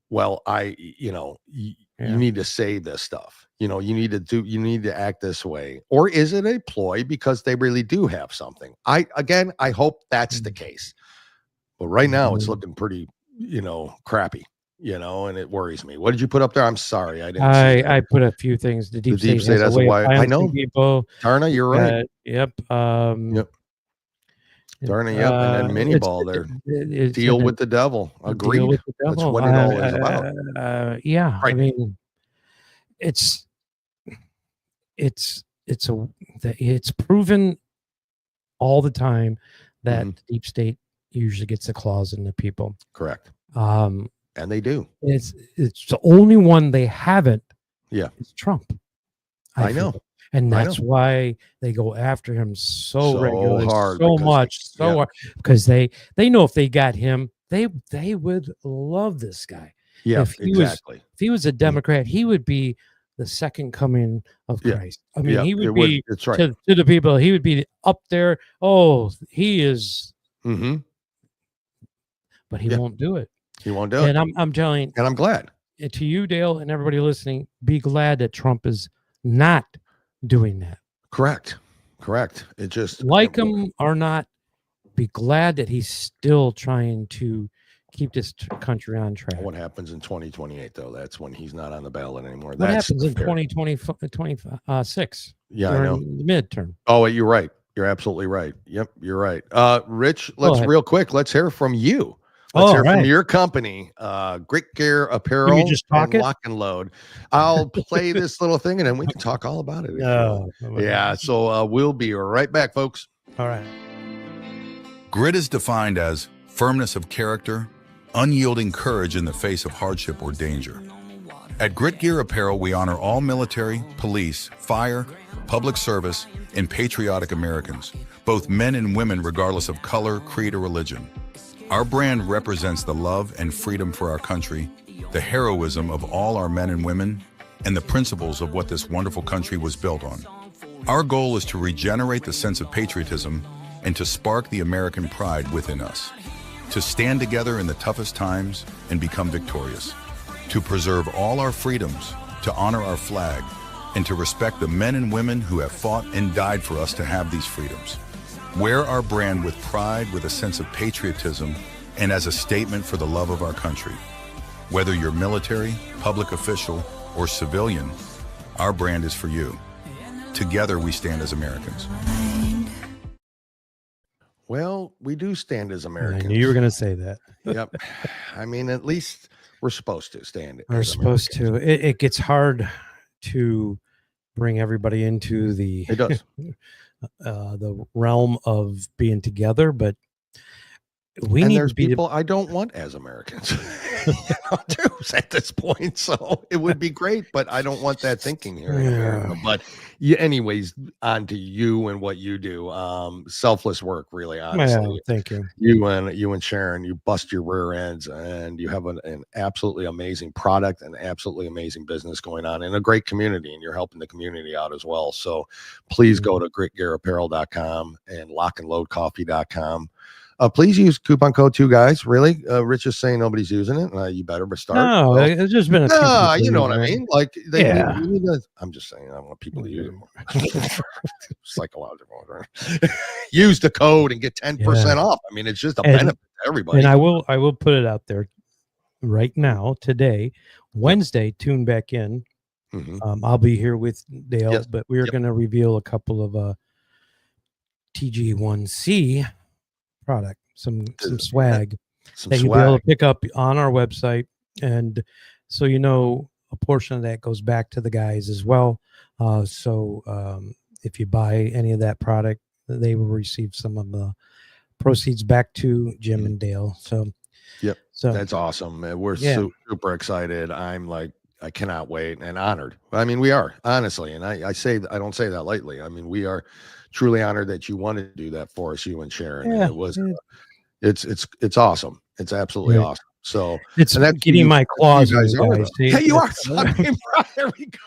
well, you need to say this stuff. You need to act this way. Or is it a ploy because they really do have something? I hope that's the case. But right now it's looking pretty, crappy, and it worries me. What did you put up there? I'm sorry. I didn't see that. I put a few things. The deep state has a way. I know. People. Tarna, you're right. Yep. Tarna, yep. And then mini ball there. Deal with the devil. Agreed. Deal with the devil. That's what it all is about. Yeah. Right. I mean, it's proven all the time that the deep state usually gets the claws into people. Correct. And they do. It's the only one they haven't. Yeah. It's Trump. I know. And that's why they go after him so regularly, hard, hard, because they know if they got him, they would love this guy. Yeah, if he was a Democrat, he would be the second coming of Christ. I mean, he would be to the people. He would be up there. Oh, he is. But he won't do it. He won't do it. And I'm telling, and I'm glad. To you, Dale, and everybody listening, be glad that Trump is not doing that. Correct. It just him or not, be glad that he's still trying to keep this country on track. What happens in 2028, though? That's when he's not on the ballot anymore. What happens in 2026? Yeah, I know. The midterm. Oh, you're right. You're absolutely right. Yep, you're right. Rich, let's hear from you. Let's hear from your company, Grit Gear Apparel and Lock and Load. I'll play this little thing and then we can talk all about it. So we'll be right back, folks. All right. Grit is defined as firmness of character, unyielding courage in the face of hardship or danger. At Grit Gear Apparel, we honor all military, police, fire, public service, and patriotic Americans, both men and women regardless of color, creed, or religion. Our brand represents the love and freedom for our country, the heroism of all our men and women, and the principles of what this wonderful country was built on. Our goal is to regenerate the sense of patriotism and to spark the American pride within us, to stand together in the toughest times and become victorious, to preserve all our freedoms, to honor our flag, and to respect the men and women who have fought and died for us to have these freedoms. Wear our brand with pride, with a sense of patriotism, and as a statement for the love of our country. Whether you're military, public official, or civilian, our brand is for you. Together we stand as Americans. Well, we do stand as Americans. I knew you were going to say that. Yep. I mean, at least we're supposed to stand. We're supposed to. It gets hard to bring everybody into the it does. The realm of being together, but there's people I don't want as Americans too at this point. So it would be great, but I don't want that thinking here in America. But anyways, on to you and what you do. Selfless work, really, honestly. Thank you. You and Sharon, you bust your rear ends, and you have an absolutely amazing product and absolutely amazing business going on in a great community, and you're helping the community out as well. So please go to gritgearapparel.com and locknloadcoffee.com. Please use coupon code 2 guys. Really, Rich is saying nobody's using it. You better start. No, it's just been you know what I mean. Like they need to, I'm just saying, I want people to use it more. Psychological. Right? Use the code and get 10% off. I mean, it's just a benefit to everybody. And I will put it out there right now, today, Wednesday. Tune back in I'll be here with Dale, Yes. but we're going to reveal a couple of TG1C product, some swag that you'll be able to pick up on our website. And so, a portion of that goes back to the guys as well. So if you buy any of that product, they will receive some of the proceeds back to Jim and Dale. So, so that's awesome, man. We're super excited. I cannot wait and honored. I mean, we are, honestly, and I don't say that lightly. I mean, we are truly honored that you wanted to do that for us, you and Sharon. And it was, it's awesome. It's absolutely awesome. So it's getting my claws in you guys. Yeah, you are. There we go.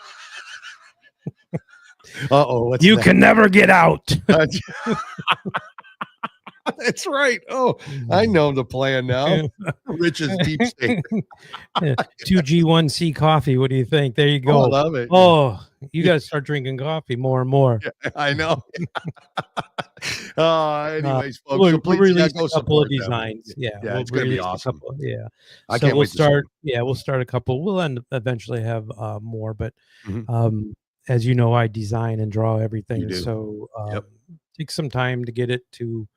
Uh-oh. You can never get out. That's right. Oh, I know the plan now. Rich's deep state. 2G1C coffee. What do you think? There you go. I love it. Oh, you got to start drinking coffee more and more. Yeah, I know. Anyways, folks, we'll release a couple of designs. Yeah, it's going to be awesome. I can't wait to start. We'll start a couple. We'll eventually have more, but as you know, I design and draw everything. So take some time to get it to.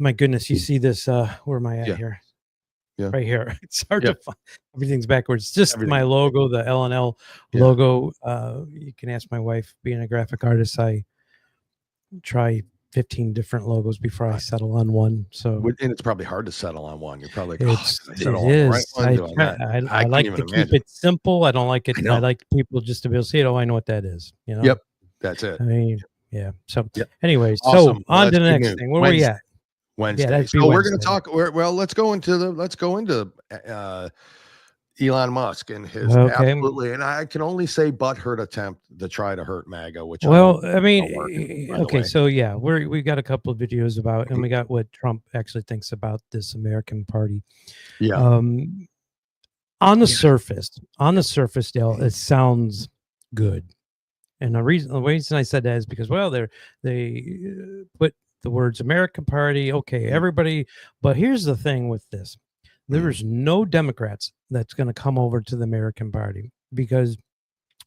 My goodness, you see this? Where am I at here? Yeah, right here. It's hard to find. Everything's backwards. Just my logo, the L&L logo. You can ask my wife. Being a graphic artist, I try 15 different logos before I settle on one. So, and it's probably hard to settle on one. You're probably it is. I like to keep it simple. I don't like it. I like people just to be able to say, "Oh, I know what that is." Yep, that's it. I mean, So, anyways, awesome. So on to the next thing. Where are we at? Wednesday. So we're going to talk. Well, let's go into Elon Musk and his absolutely, and I can only say butthurt attempt to try to hurt MAGA. Which I mean, okay, so we got a couple of videos about, and we got what Trump actually thinks about this American Party. Yeah. On the surface, Dale, it sounds good, and the reason I said that is because they put the words American Party, okay, everybody. But here's the thing with this. There's no Democrats that's going to come over to the American Party, because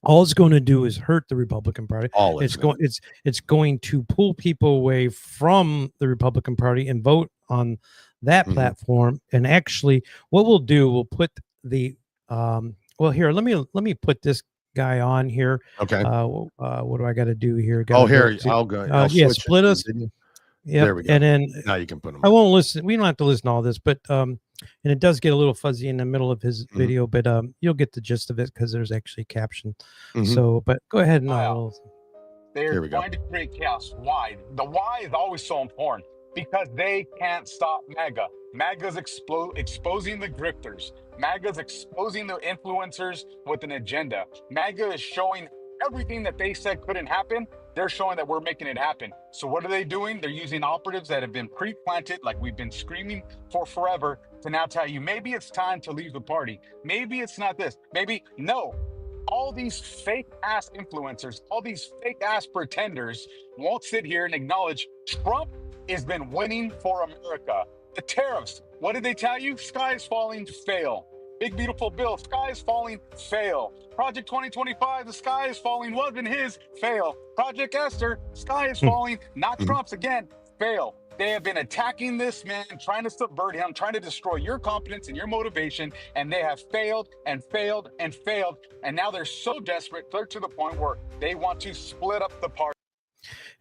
all it's going to do is hurt the Republican Party. It's going to pull people away from the Republican Party and vote on that platform. And actually what we'll do, we'll put the here, let me put this guy on here. Okay. What do I got to do here? I'll go. Split us. Yeah, there we go. And then now you can put them. I won't listen. We don't have to listen to all this, but and it does get a little fuzzy in the middle of his video, but you'll get the gist of it because there's actually caption. So, but go ahead and they're trying to create chaos. Why? The why is always so important, because they can't stop MAGA. MAGA's exposing the grifters. MAGA's exposing the influencers with an agenda. MAGA is showing everything that they said couldn't happen. They're showing that we're making it happen. So what are they doing? They're using operatives that have been pre-planted, like we've been screaming for forever, to now tell you, maybe it's time to leave the party. Maybe it's not this. Maybe no. All these fake ass influencers, all these fake ass pretenders won't sit here and acknowledge Trump has been winning for America. The tariffs, what did they tell you? Sky is falling, fail. Big beautiful bill, sky is falling, fail. Project 2025, the sky is falling, wasn't his, fail. Project Esther, sky is falling, not Trump's again, fail. They have been attacking this man, trying to subvert him, trying to destroy your confidence and your motivation, and they have failed and failed and failed. And now they're so desperate, they're to the point where they want to split up the party.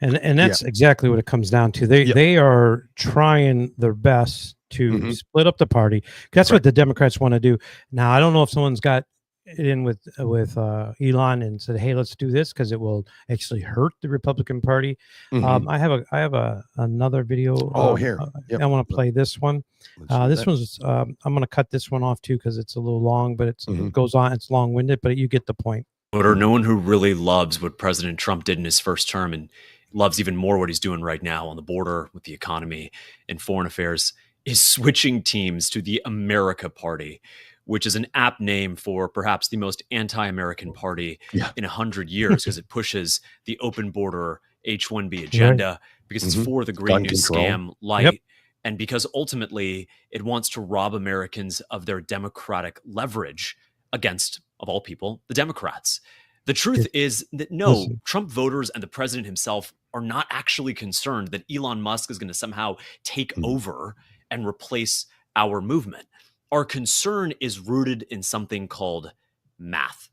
And that's exactly what it comes down to. They are trying their best to split up the party. That's what the Democrats want to do. Now, I don't know if someone's got it in with Elon and said, "Hey, let's do this," because it will actually hurt the Republican Party. I have another video. Here, I want to play this one. This one's I'm going to cut this one off too because it's a little long, but it goes on. It's long-winded, but you get the point. Or no one who really loves what President Trump did in his first term and loves even more what he's doing right now on the border with the economy and foreign affairs is switching teams to the America Party, which is an apt name for perhaps the most anti-American party in 100 years, because it pushes the open border H-1B agenda, because it's for the Green New Scam light, and because ultimately it wants to rob Americans of their democratic leverage against, of all people, the Democrats. The truth is that no, Trump voters and the president himself are not actually concerned that Elon Musk is going to somehow take over and replace our movement. Our concern is rooted in something called math.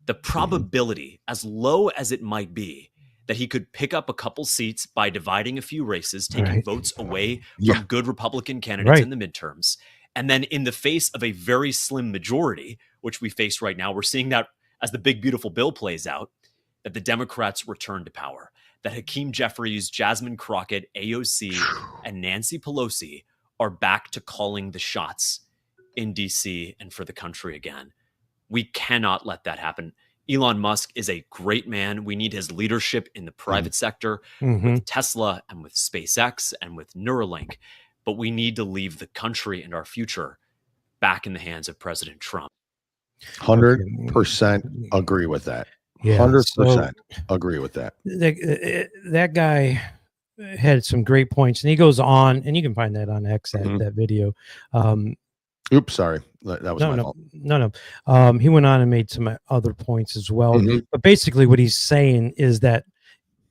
The probability, as low as it might be, that he could pick up a couple seats by dividing a few races, taking votes away from good Republican candidates in the midterms. And then in the face of a very slim majority, which we face right now, we're seeing that as the big, beautiful bill plays out, that the Democrats return to power, that Hakeem Jeffries, Jasmine Crockett, AOC, and Nancy Pelosi are back to calling the shots in DC and for the country again. We cannot let that happen. Elon Musk is a great man. We need his leadership in the private sector with Tesla and with SpaceX and with Neuralink. But we need to leave the country and our future back in the hands of President Trump. 100% agree with that. 100% agree with that. That guy had some great points, and he goes on, and you can find that on X, that video. Oops, sorry. That was my fault. No. He went on and made some other points as well. But basically what he's saying is that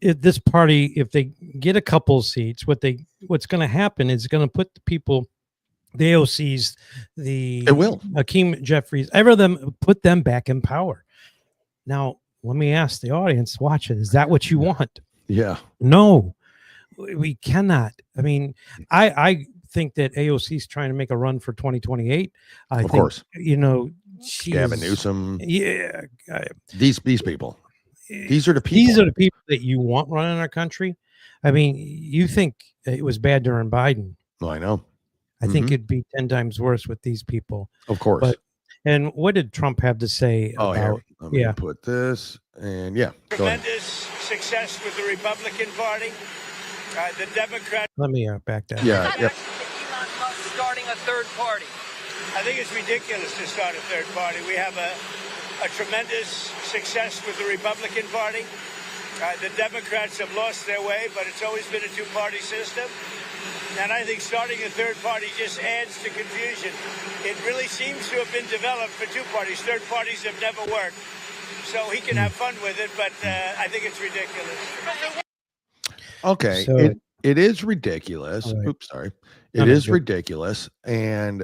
this party, if they get a couple seats, what's going to happen is going to put the people, the AOCs, it will. Hakeem Jeffries, ever them, put them back in power. Now, let me ask the audience watching, is that what you want? Yeah. No, we cannot. I mean, I think that AOC is trying to make a run for 2028. Of course. You know, Gavin Newsom. Yeah. These people. These are the people. These are the people that you want running our country. I mean, you think it was bad during Biden. Oh, I know. I think it'd be 10 times worse with these people. Of course. And what did Trump have to say about? Here. Let me put this, and tremendous success with the Republican Party. The Democrats. Let me back down. Yeah. Elon Musk starting a third party. I think it's ridiculous to start a third party. We have a tremendous success with the Republican Party. The Democrats have lost their way, but it's always been a two-party system. And I think starting a third party just adds to confusion. It really seems to have been developed for two parties. Third parties have never worked. So he can have fun with it, but I think it's ridiculous. Okay, so, it is ridiculous. Right. Oops, sorry. It is ridiculous, and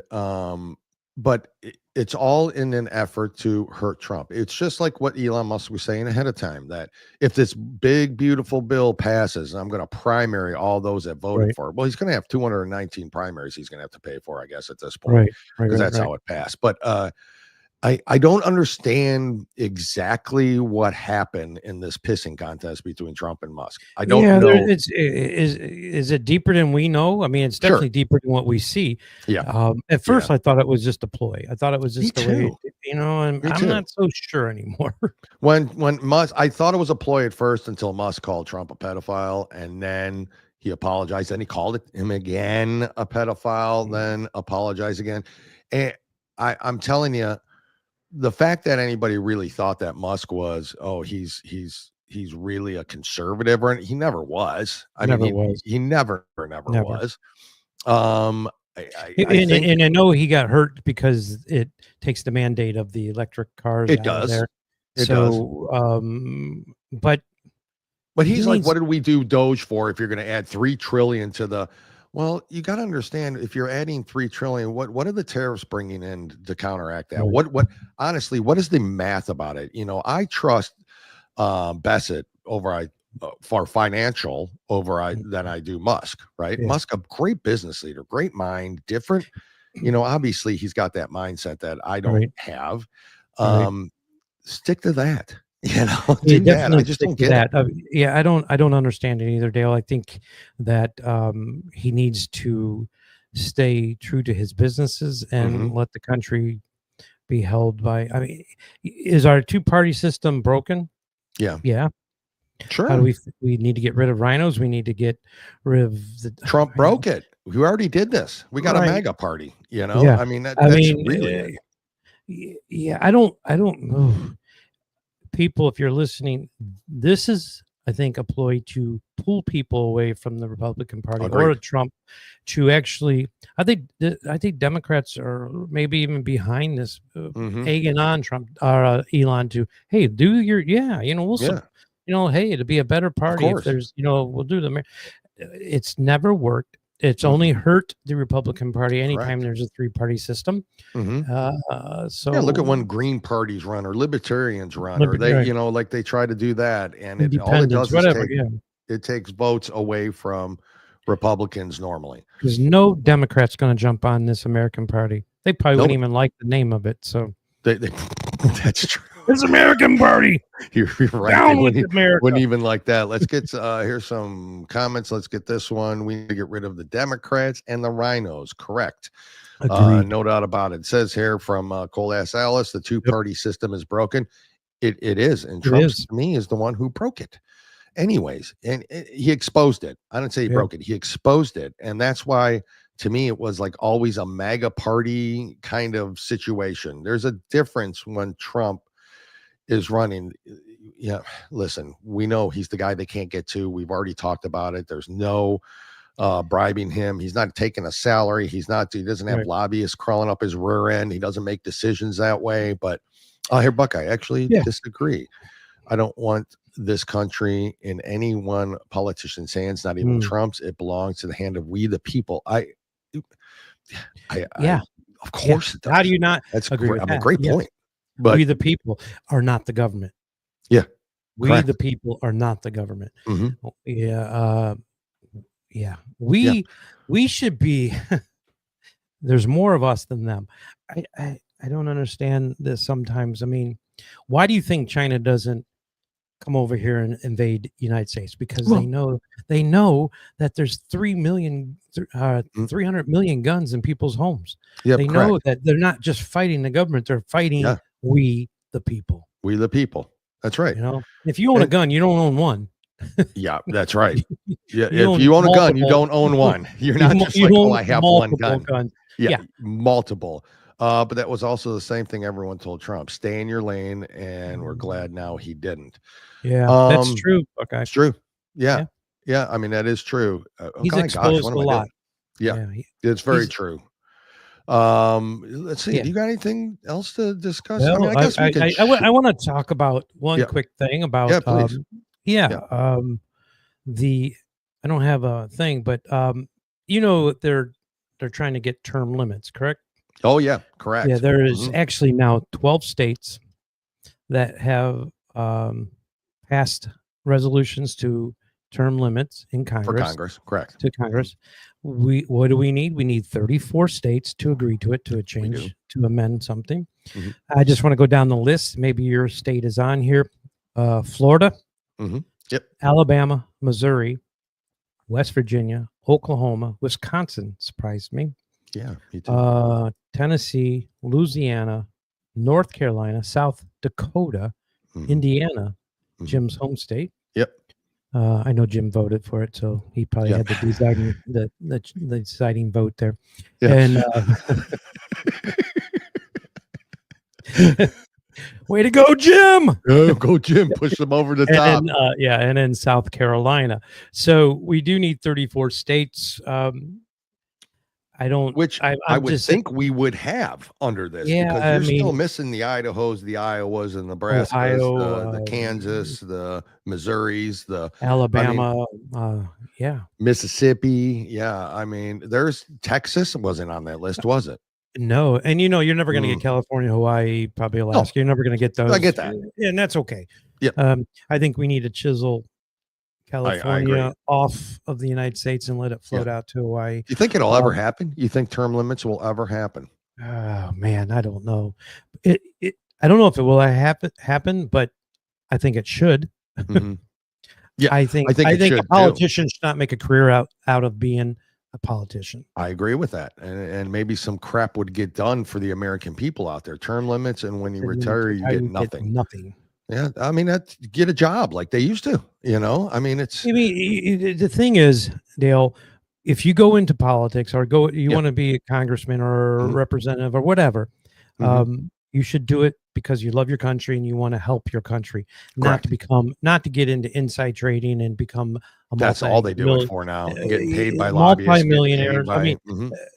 but it's all in an effort to hurt Trump. It's just like what Elon Musk was saying ahead of time, that if this big, beautiful bill passes, I'm going to primary all those that voted for it. Well, he's going to have 219 primaries he's going to have to pay for, I guess, at this point, because that's how it passed. But I don't understand exactly what happened in this pissing contest between Trump and Musk. I don't know. Is it deeper than we know? I mean, it's definitely deeper than what we see. Yeah. At first, I thought it was just a ploy. I thought it was just the way, and I'm not so sure anymore. When Musk, I thought it was a ploy at first until Musk called Trump a pedophile, and then he apologized. Then he called him again a pedophile, then apologized again. And I'm telling you, the fact that anybody really thought that Musk was, he's really a conservative, or he never was. He never was. And I know he got hurt because it takes the mandate of the electric cars. It does. It does. But he's like, what did we do Doge for if you're going to add $3 trillion to the? Well, you got to understand, if you're adding $3 trillion, what are the tariffs bringing in to counteract that? What honestly, what is the math about it? You know, I trust Bassett for financial than I do Musk, right? Yeah. Musk, a great business leader, great mind, different. You know, obviously he's got that mindset that I don't have. Stick to that. You know, do that. I just don't get that. I don't understand it either, Dale. I think that he needs to stay true to his businesses and let the country be held by. I mean, is our two-party system broken? Yeah. Yeah. Sure. How do we need to get rid of rhinos? We need to get rid of the Trump broke it. We already did this. We got a MAGA party. You know, I mean, that's really. Yeah, I don't know. People, if you're listening, this is I think, a ploy to pull people away from the Republican Party Agreed. or Trump to actually, I think Democrats are maybe even behind this, egging on Trump or Elon to, hey, do your, we'll, hey, it'd be a better party if there's, we'll do the, it's never worked. It's only hurt the Republican Party anytime there's a three-party system. So look at when Green parties run or Libertarians run, or they, like they try to do that, and all it does is it takes votes away from Republicans normally. Because no Democrat's going to jump on this American Party. They probably wouldn't even like the name of it. So that's true. It's American Party. You're right. Down with America. Wouldn't even like that. Let's get here's some comments. Let's get this one. We need to get rid of the Democrats and the rhinos. Correct. No doubt about it. It says here from Cole S. Alice, the two-party system is broken. It is, and Trump to me is the one who broke it. Anyways, and he exposed it. I didn't say he broke it. He exposed it, and that's why. To me, it was like always a MAGA party kind of situation. There's a difference when Trump is running. Yeah, listen, we know he's the guy they can't get to. We've already talked about it. There's no bribing him. He's not taking a salary. He doesn't have lobbyists crawling up his rear end. He doesn't make decisions that way. But here, Buck, I actually disagree. I don't want this country in any one politician's hands, not even Trump's. It belongs to the hand of we the people. Of course it does. How do you not agree with that? a great point. But we the people are not the government. Yeah. We the people are not the government. We should be there's more of us than them. I don't understand this sometimes. I mean, why do you think China doesn't come over here and invade the United States? Because they know that there's 300 million guns in people's homes. They know that they're not just fighting the government, they're fighting we the people. We the people. That's right. If you own a gun, you don't own one. Yeah, that's right. Yeah, if you own a gun, you don't own one. You're not just like, I have one gun. Guns. Yeah, multiple. But that was also the same thing everyone told Trump. Stay in your lane, and we're glad now he didn't. Yeah, that's true. Okay. It's true. Yeah. I mean, that is true. He's exposed a lot. Yeah, it's very true. Let's see. Do you got anything else to discuss? Well, I mean, I guess we could. I want to talk about one quick thing about. Yeah, please. I don't have a thing, but they're trying to get term limits, correct? Oh yeah, correct. Yeah, there is actually now 12 states that have passed resolutions to term limits in Congress. For Congress, correct. To Congress. What do we need? We need 34 states to agree to it, to a change, to amend something. I just want to go down the list. Maybe your state is on here. Florida, Alabama, Missouri, West Virginia, Oklahoma, Wisconsin, surprised me. Yeah, me too. Tennessee, Louisiana, North Carolina, South Dakota, Indiana, Jim's home state. Yep. I know Jim voted for it, so he probably had the deciding vote there. Yeah. And way to go, Jim! Go, Jim! Push them over the top. And then South Carolina. So we do need 34 states. I would think we would have under this, because you're still missing the Idahos, the Iowas, and Nebraskas, the Kansas, the Missouris, the Alabama, Mississippi. Yeah, I mean, there's Texas wasn't on that list, was it? No, and you're never going to get California, Hawaii, probably Alaska. You're never going to get those. I get that, and that's okay. Yeah, I think we need to chisel California off of the United States and let it float out to Hawaii. Do you think it'll ever happen? You think term limits will ever happen? Oh man, I don't know. I don't know if it will happen, but I think it should. Yeah, I think a politician should not make a career out of being a politician. I agree with that, and maybe some crap would get done for the American people out there. Term limits, and when you retire, you get nothing. Nothing. Yeah, I mean, get a job like they used to. I mean, the thing is, Dale, if you go into politics or you want to be a congressman or a representative or whatever, you you should do it because you love your country and you want to help your country, Correct. not to get into inside trading and become that's all they do it for now. Getting paid by lobbyists, multi-millionaires. I mean,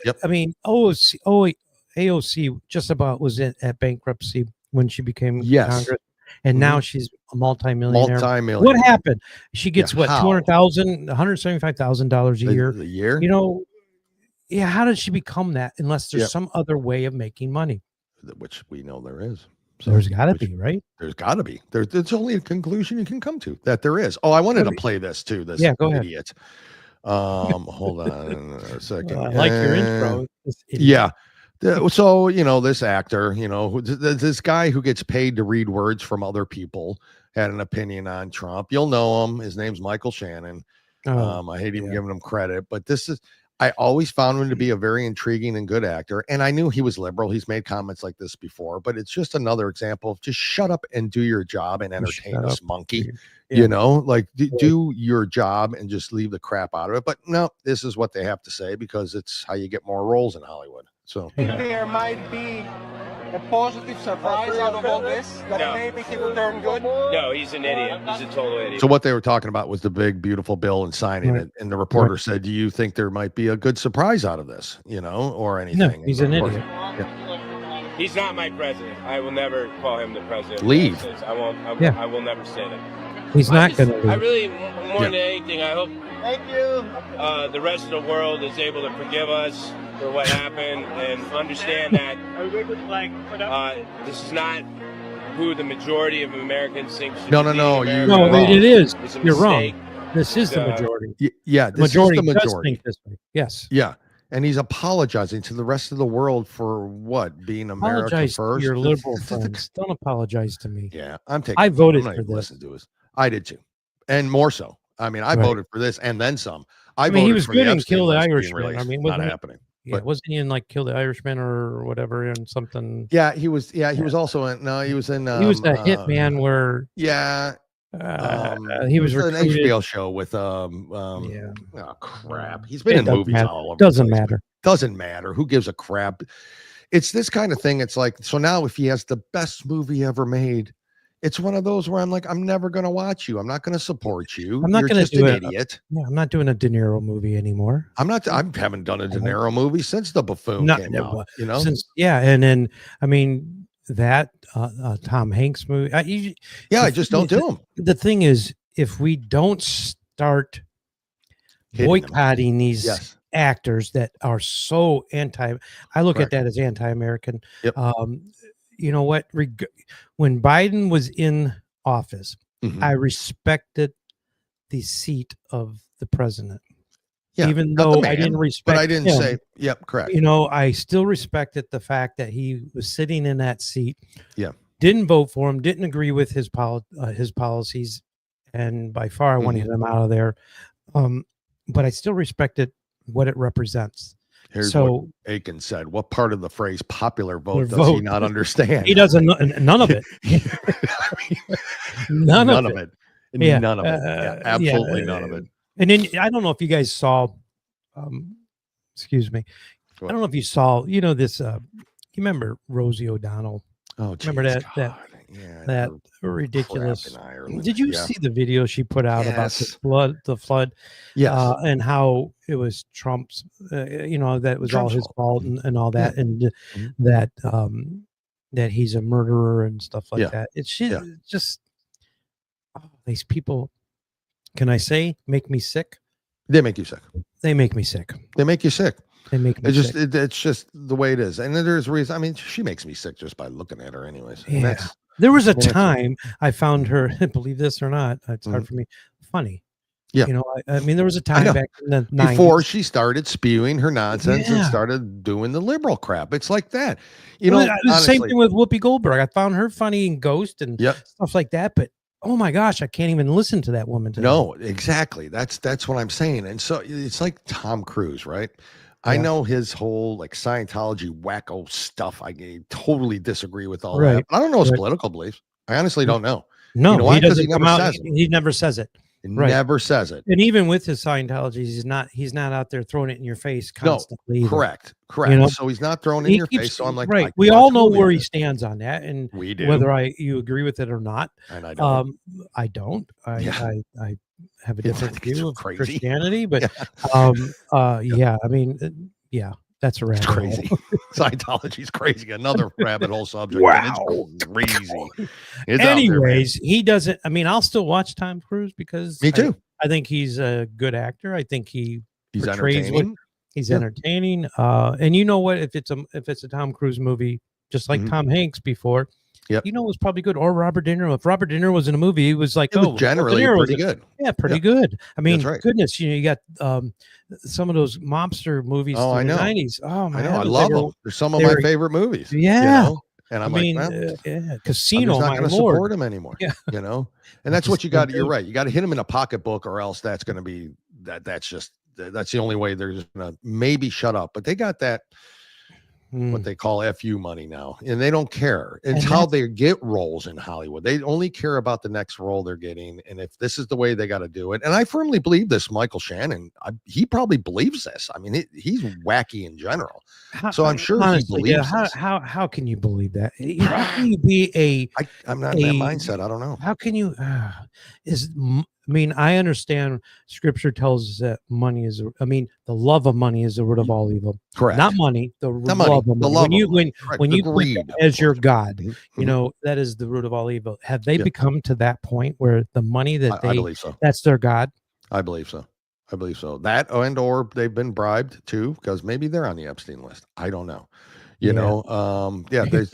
yep. I mean, AOC just about was at bankruptcy when she became Congress, and now she's a multi-millionaire. What happened? She gets what, $175,000 a year. A year? You know, yeah. How did she become that? Unless there's some other way of making money, which we know there is. So there's got to be, right? There's got to be. There's only a conclusion you can come to that there is. Oh, I wanted to play this too. This idiot. Hold on a second. I like your intro. Yeah. So, you know, this actor, you know, this guy who gets paid to read words from other people had an opinion on Trump. You'll know him. His name's Michael Shannon. I hate even giving him credit, but I always found him to be a very intriguing and good actor. And I knew he was liberal. He's made comments like this before, but it's just another example of just shut up and do your job and entertain us, monkey. You know, like do your job and just leave the crap out of it. But no, this is what they have to say because it's how you get more roles in Hollywood. So there might be a positive surprise out of all this that maybe he will turn good. No, he's an idiot. He's a total idiot. So what they were talking about was the big, beautiful bill and signing it. And the reporter said, do you think there might be a good surprise out of this, you know, or anything? No, he's an idiot. Yeah. He's not my president. I will never call him the president. Leave. I won't. I will never say that. He's not going to leave. I really, more than anything, I hope the rest of the world is able to forgive us for what happened and understand that this is not who the majority of Americans think should be. No, it is. You're wrong. This is the majority. Yeah, this is the majority. Does think this way. Yes. Yeah. And he's apologizing to the rest of the world for what? Being America first? To your liberal friends. Don't apologize to me. Yeah, I voted for this. I did too. And more so. I mean, I voted for this and then some. I mean, he was good in Kill the Irishman. I mean, not happening. Yeah, wasn't he in like Kill the Irishman or whatever and something? Yeah, he was. Yeah, he was also in. No, he was in. He was the hitman where. Yeah. He was an HBO show with oh crap. He's been in movies all over. Doesn't matter. Doesn't matter. Who gives a crap? It's this kind of thing. It's like, so now if he has the best movie ever made, it's one of those where I'm like, I'm never going to watch you. I'm not going to support you. I'm not going to do an idiot. I'm not doing a De Niro movie anymore. I haven't done a De Niro movie since The Buffoon came out. You know, and then I mean that Tom Hanks movie. I just don't do them. The thing is, if we don't start boycotting these actors that are so I look at that as anti-American. Yep. You know what? When Biden was in office, I respected the seat of the president. Yeah, even though I didn't respect, but I didn't say, yep, correct. You know, I still respected the fact that he was sitting in that seat. Yeah, didn't vote for him, didn't agree with his policies, and by far I wanted him out of there. But I still respected what it represents. Here's what Aiken said. What part of the phrase popular vote does he not understand? He doesn't. None of it. None of it. Yeah. None of it. Yeah, absolutely none of it. And then I don't know if you guys saw, excuse me. I don't know if you saw, you know, this, you remember Rosie O'Donnell? Oh, remember that ridiculous. Did you see the video she put out about the flood? Yes. And how it was Trump's, you know, that was all his fault and all that. And that he's a murderer and stuff like that. It's just these people, can I say, make me sick? They make you sick. They make me sick. They make you sick. They make me sick. It's just the way it is. And then there's reason. I mean, she makes me sick just by looking at her anyways. Yeah. There was a time I found her, believe this or not, it's hard for me, funny. Yeah. You know, I mean, there was a time back in the 90s. Before she started spewing her nonsense and started doing the liberal crap. It's like that. You know, the same thing with Whoopi Goldberg. I found her funny in Ghost and stuff like that, but oh my gosh, I can't even listen to that woman today. No, exactly. That's what I'm saying. And so it's like Tom Cruise, right? I know his whole like Scientology wacko stuff. I totally disagree with all that. I don't know his political beliefs. I honestly don't know. No, you know why? He doesn't he never come out. says He never says it. It never says it. And even with his Scientology, he's not out there throwing it in your face constantly. No, correct. You know? So he's not throwing it in your face. So I'm like, right. We all know where he stands on that, and we do. Whether you agree with it or not. And I don't. I don't. I have a different view of Christianity, but yeah. I mean, that's a rabbit crazy. Scientology is crazy. Another rabbit hole subject. Wow, it's crazy. It's anyways, he doesn't. I mean, I'll still watch Tom Cruise because me too. I think he's a good actor. I think he's entertaining. He's entertaining. And you know what? If it's a Tom Cruise movie, just like Tom Hanks before, you know, it was probably good. Or Robert De Niro. If Robert De Niro was in a movie, he was like, generally pretty good. Yeah, pretty good. I mean, goodness, you know, you got some of those mobster movies in the 90s. Oh my God, I love them. They're some of my favorite movies. Yeah. You know? And I'm like, Casino, I'm not going to support him anymore. Yeah. You know, and that's what you got. You're right. You got to hit him in a pocketbook, or else that's going to be that's the only way they're just going to maybe shut up. But they got that. What they call FU money now, and they don't care. It's how they get roles in Hollywood. They only care about the next role they're getting, and if this is the way they got to do it. And I firmly believe this. Michael Shannon, he probably believes this. I mean, he's wacky in general, so I'm sure honestly, he believes. How can you believe that? How can you be I'm not in that mindset. I don't know. How can you? I mean, I understand Scripture tells us that money is. I mean, the love of money is the root of all evil. Correct. Not money. The love of money. When you greed as your God, you know that is the root of all evil. Have they become to that point where the money that I believe so. That's their God? I believe so. That or they've been bribed too, because maybe they're on the Epstein list. I don't know. You know. There's.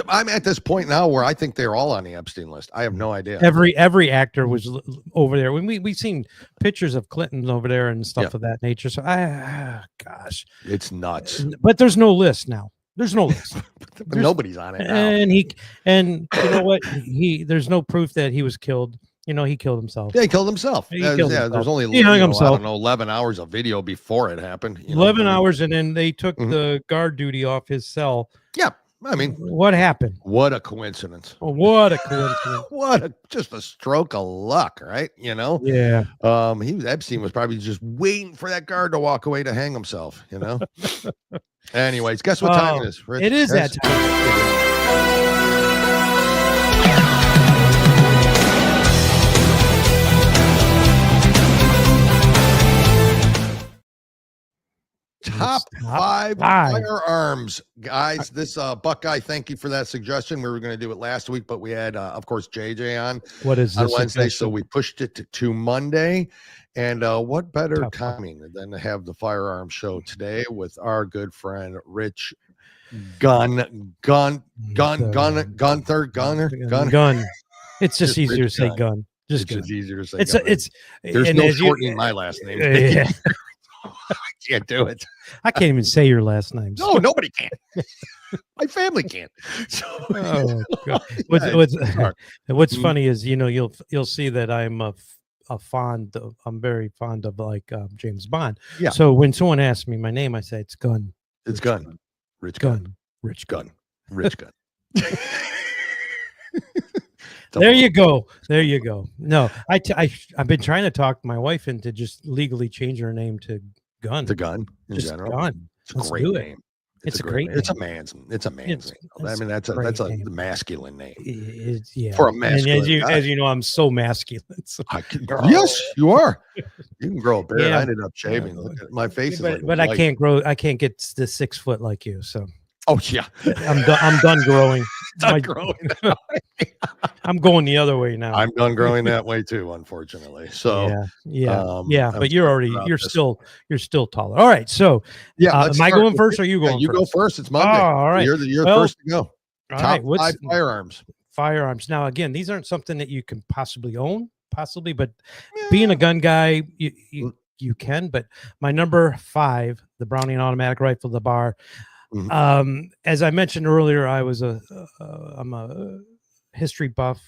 I'm at this point now where I think they're all on the Epstein list. I have no idea. Every actor was over there. When we've seen pictures of Clinton over there and stuff of that nature. So gosh, it's nuts. But there's no list now. There's no list. Nobody's on it now. And you know what? There's no proof that he was killed. You know, he killed himself. Yeah, he killed himself. There's only he hung himself. I don't know, 11 hours of video before it happened. 11 hours, and then they took the guard duty off his cell. Yeah. I mean, what happened? What a coincidence. Just a stroke of luck, right? You know? Yeah. Epstein was probably just waiting for that guard to walk away to hang himself, you know? Anyways, guess what time it is, Rich? It is that time. Top five firearms, guys. This Buckeye, thank you for that suggestion. We were going to do it last week, but we had, of course, JJ on. What is on Wednesday? So we pushed it to Monday. And what better timing than to have the firearm show today with our good friend Rich Gunner. It's just easier to say gun. It's just easier to say. There's no shortening my last name. Yeah. I can't do it. I can't even say your last name. No, nobody can. My family can't. So, what's funny is, you know, you'll see that I'm I'm very fond of like James Bond. Yeah. So when someone asks me my name, I say it's Gun. It's Gun. Rich Gun. Rich Gun. Rich Gun. There you go. No, I've been trying to talk my wife into just legally changing her name to Gun. To Gun in general. Gun. It's a great name. It's a great name. It's a man's name. I mean, that's a masculine name. Yeah. For a masculine. And as you know, I'm so masculine. So. Yes, you are. You can grow a beard. I ended up shaving. Look at my face. But I can't grow. I can't get to 6 foot like you. So. Oh yeah, I'm done growing. Growing. I'm going the other way now. I'm done growing that way too, unfortunately. So but you're still taller. All right, so am I going first or you going? You first? go first. It's Monday. Oh, all right, you're first to go. Top right, 5 firearms. Firearms. Now again, these aren't something that you can possibly own, but being a gun guy, you can. But my number 5, the Browning automatic rifle, the bar. As I mentioned earlier, I'm a history buff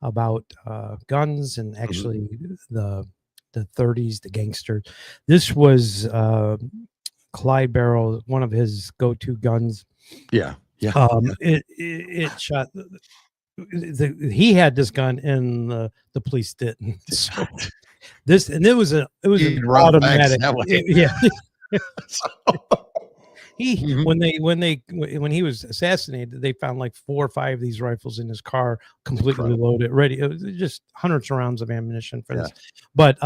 about guns and actually the 30s, the gangsters. This was Clyde Barrow, one of his go-to guns. Yeah. It shot he had this gun and the police didn't. So this, and it was an automatic. Yeah. When he was assassinated, they found like 4 or 5 of these rifles in his car, completely loaded, ready. It was just hundreds of rounds of ammunition for this. But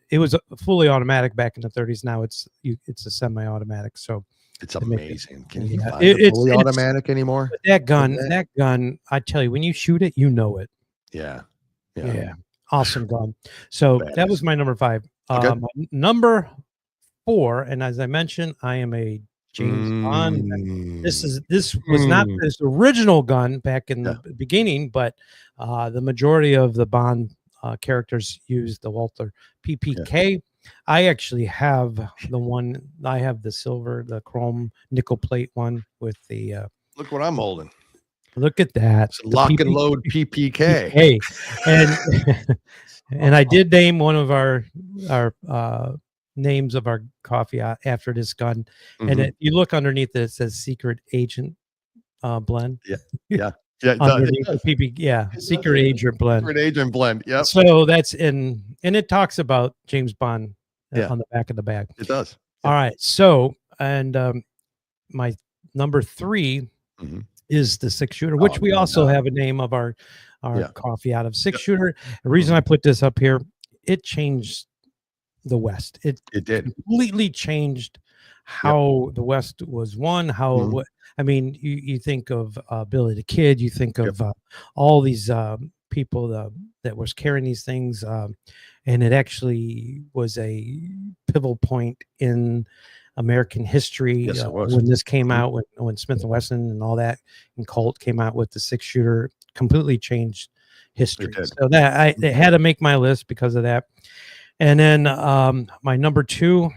it was a fully automatic back in the 30s. Now it's a semi-automatic. So it's amazing. Can you find it fully automatic anymore? That gun, I tell you, when you shoot it, you know it. Yeah. Awesome gun. So that was my number 5. Okay. Number 4, and as I mentioned, I am a James Bond. This was not this original gun back in the beginning, but the majority of the Bond characters used the Walther PPK. I actually have the one. I have the silver, the chrome nickel plate one with the. Look what I'm holding. Look at that. It's lock and load PPK. Hey, and I did name one of our names of our coffee after this gun, and if you look underneath it says secret agent blend. Yeah. Secret agent blend. Secret agent blend. Yeah. So that's and it talks about James Bond on the back of the bag. It does. All right. So and my number 3 is the 6-shooter, which we also have a name of our coffee out of 6-shooter. The reason I put this up here, it changed the West. It did completely changed how the West was won. How I mean, you think of Billy the Kid, you think of all these people that was carrying these things, and it actually was a pivotal point in American history when this came out, when Smith and Wesson and all that and Colt came out with the 6-shooter, completely changed history. So that it had to make my list because of that. And then my number 2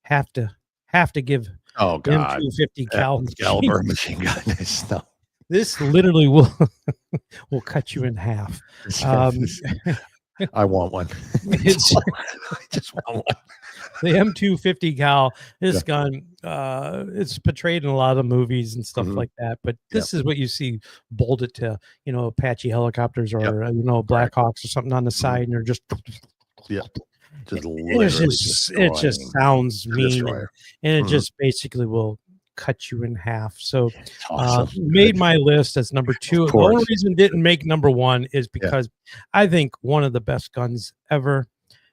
have to give M250 caliber machine gun. This literally will cut you in half. I want one. I just want one. The M250 cal, this gun, it's portrayed in a lot of movies and stuff like that. But this is what you see bolted to, Apache helicopters or Blackhawks or something on the side, and they're just it just sounds mean, and it just basically will cut you in half. So made my list as number 2. The only reason it didn't make number 1 is because I think one of the best guns ever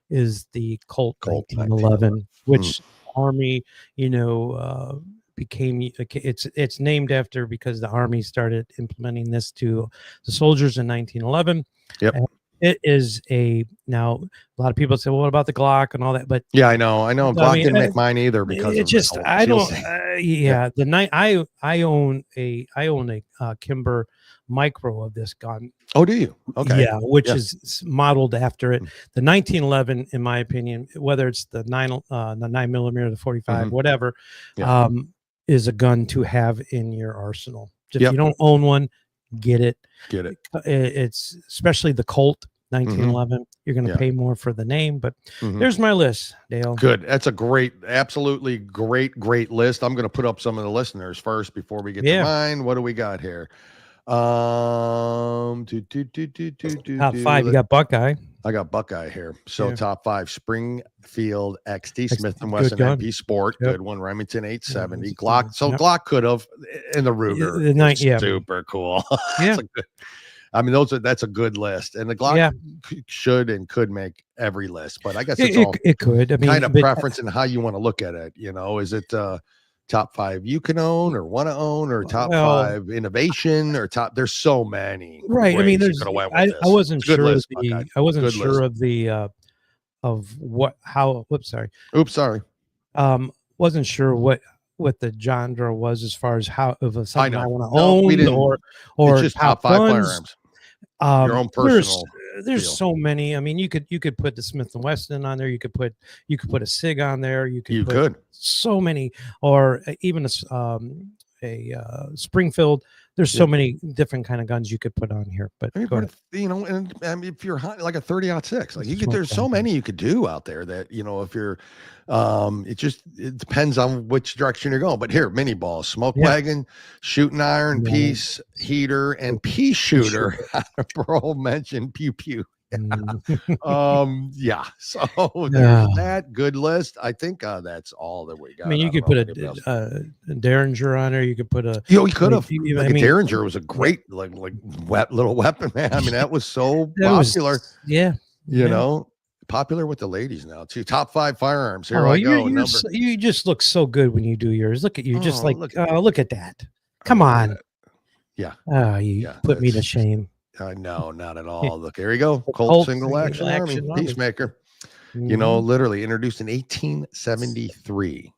is the Colt 1911, which Army, became it's named after because the Army started implementing this to the soldiers in 1911. And it is now a lot of people say, well, what about the Glock and all that? But I know Glock didn't make mine either because it just I don't the night I own a Kimber Micro of this gun. Oh, do you? Okay. Yeah, which is modeled after it. The 1911, in my opinion, whether it's the 9mm, the 45, whatever, is a gun to have in your arsenal. If you don't own one, get it. It's especially the Colt 1911. You're going to pay more for the name, but there's my list, Dale. Good. That's a absolutely great list. I'm going to put up some of the listeners first before we get to mine. What do we got here? Top 5. You got Buckeye. I got Buckeye here. So top 5: Springfield XT, Smith and Wesson MP Sport, good one. Remington 870, Glock. So Glock could have, and the Ruger, super cool. That's a good list, and the Glock should and could make every list. But I guess it could. I mean, kind of preference in how you want to look at it. Is it top 5 you can own or want to own, or top 5 innovation, or top? There's so many. Right. I mean, I wasn't sure of the. I wasn't sure of the. Of what? How? Whoops. Sorry. Oops. Sorry. Wasn't sure what the genre was as far as how of something I want to own or just top 5 firearms. Your own personal. There's so many. I mean, you could put the Smith and Wesson on there. You could put a SIG on there. You could so many, or even a Springfield there's so many different kind of guns you could put on here. But I mean, and I mean, if you're hunting like a 30-06, like there's so many you could do out there that, if you're, it depends on which direction you're going. But here, mini balls, smoke wagon, shooting iron, piece, heater, and pea shooter. Bro mentioned pew pew. So there's that good list. I think that's all that we got. I mean, you could put a Derringer on there. You could put a you could have a Derringer was a great little weapon, man. I mean, that was so popular. Popular with the ladies now too. Top 5 firearms. Here I go. You just look so good when you do yours. Look at you, just look at that. Come on. You put me to shame. No, not at all. Look, here we go. Colt single action army Peacemaker. Literally introduced in 1873.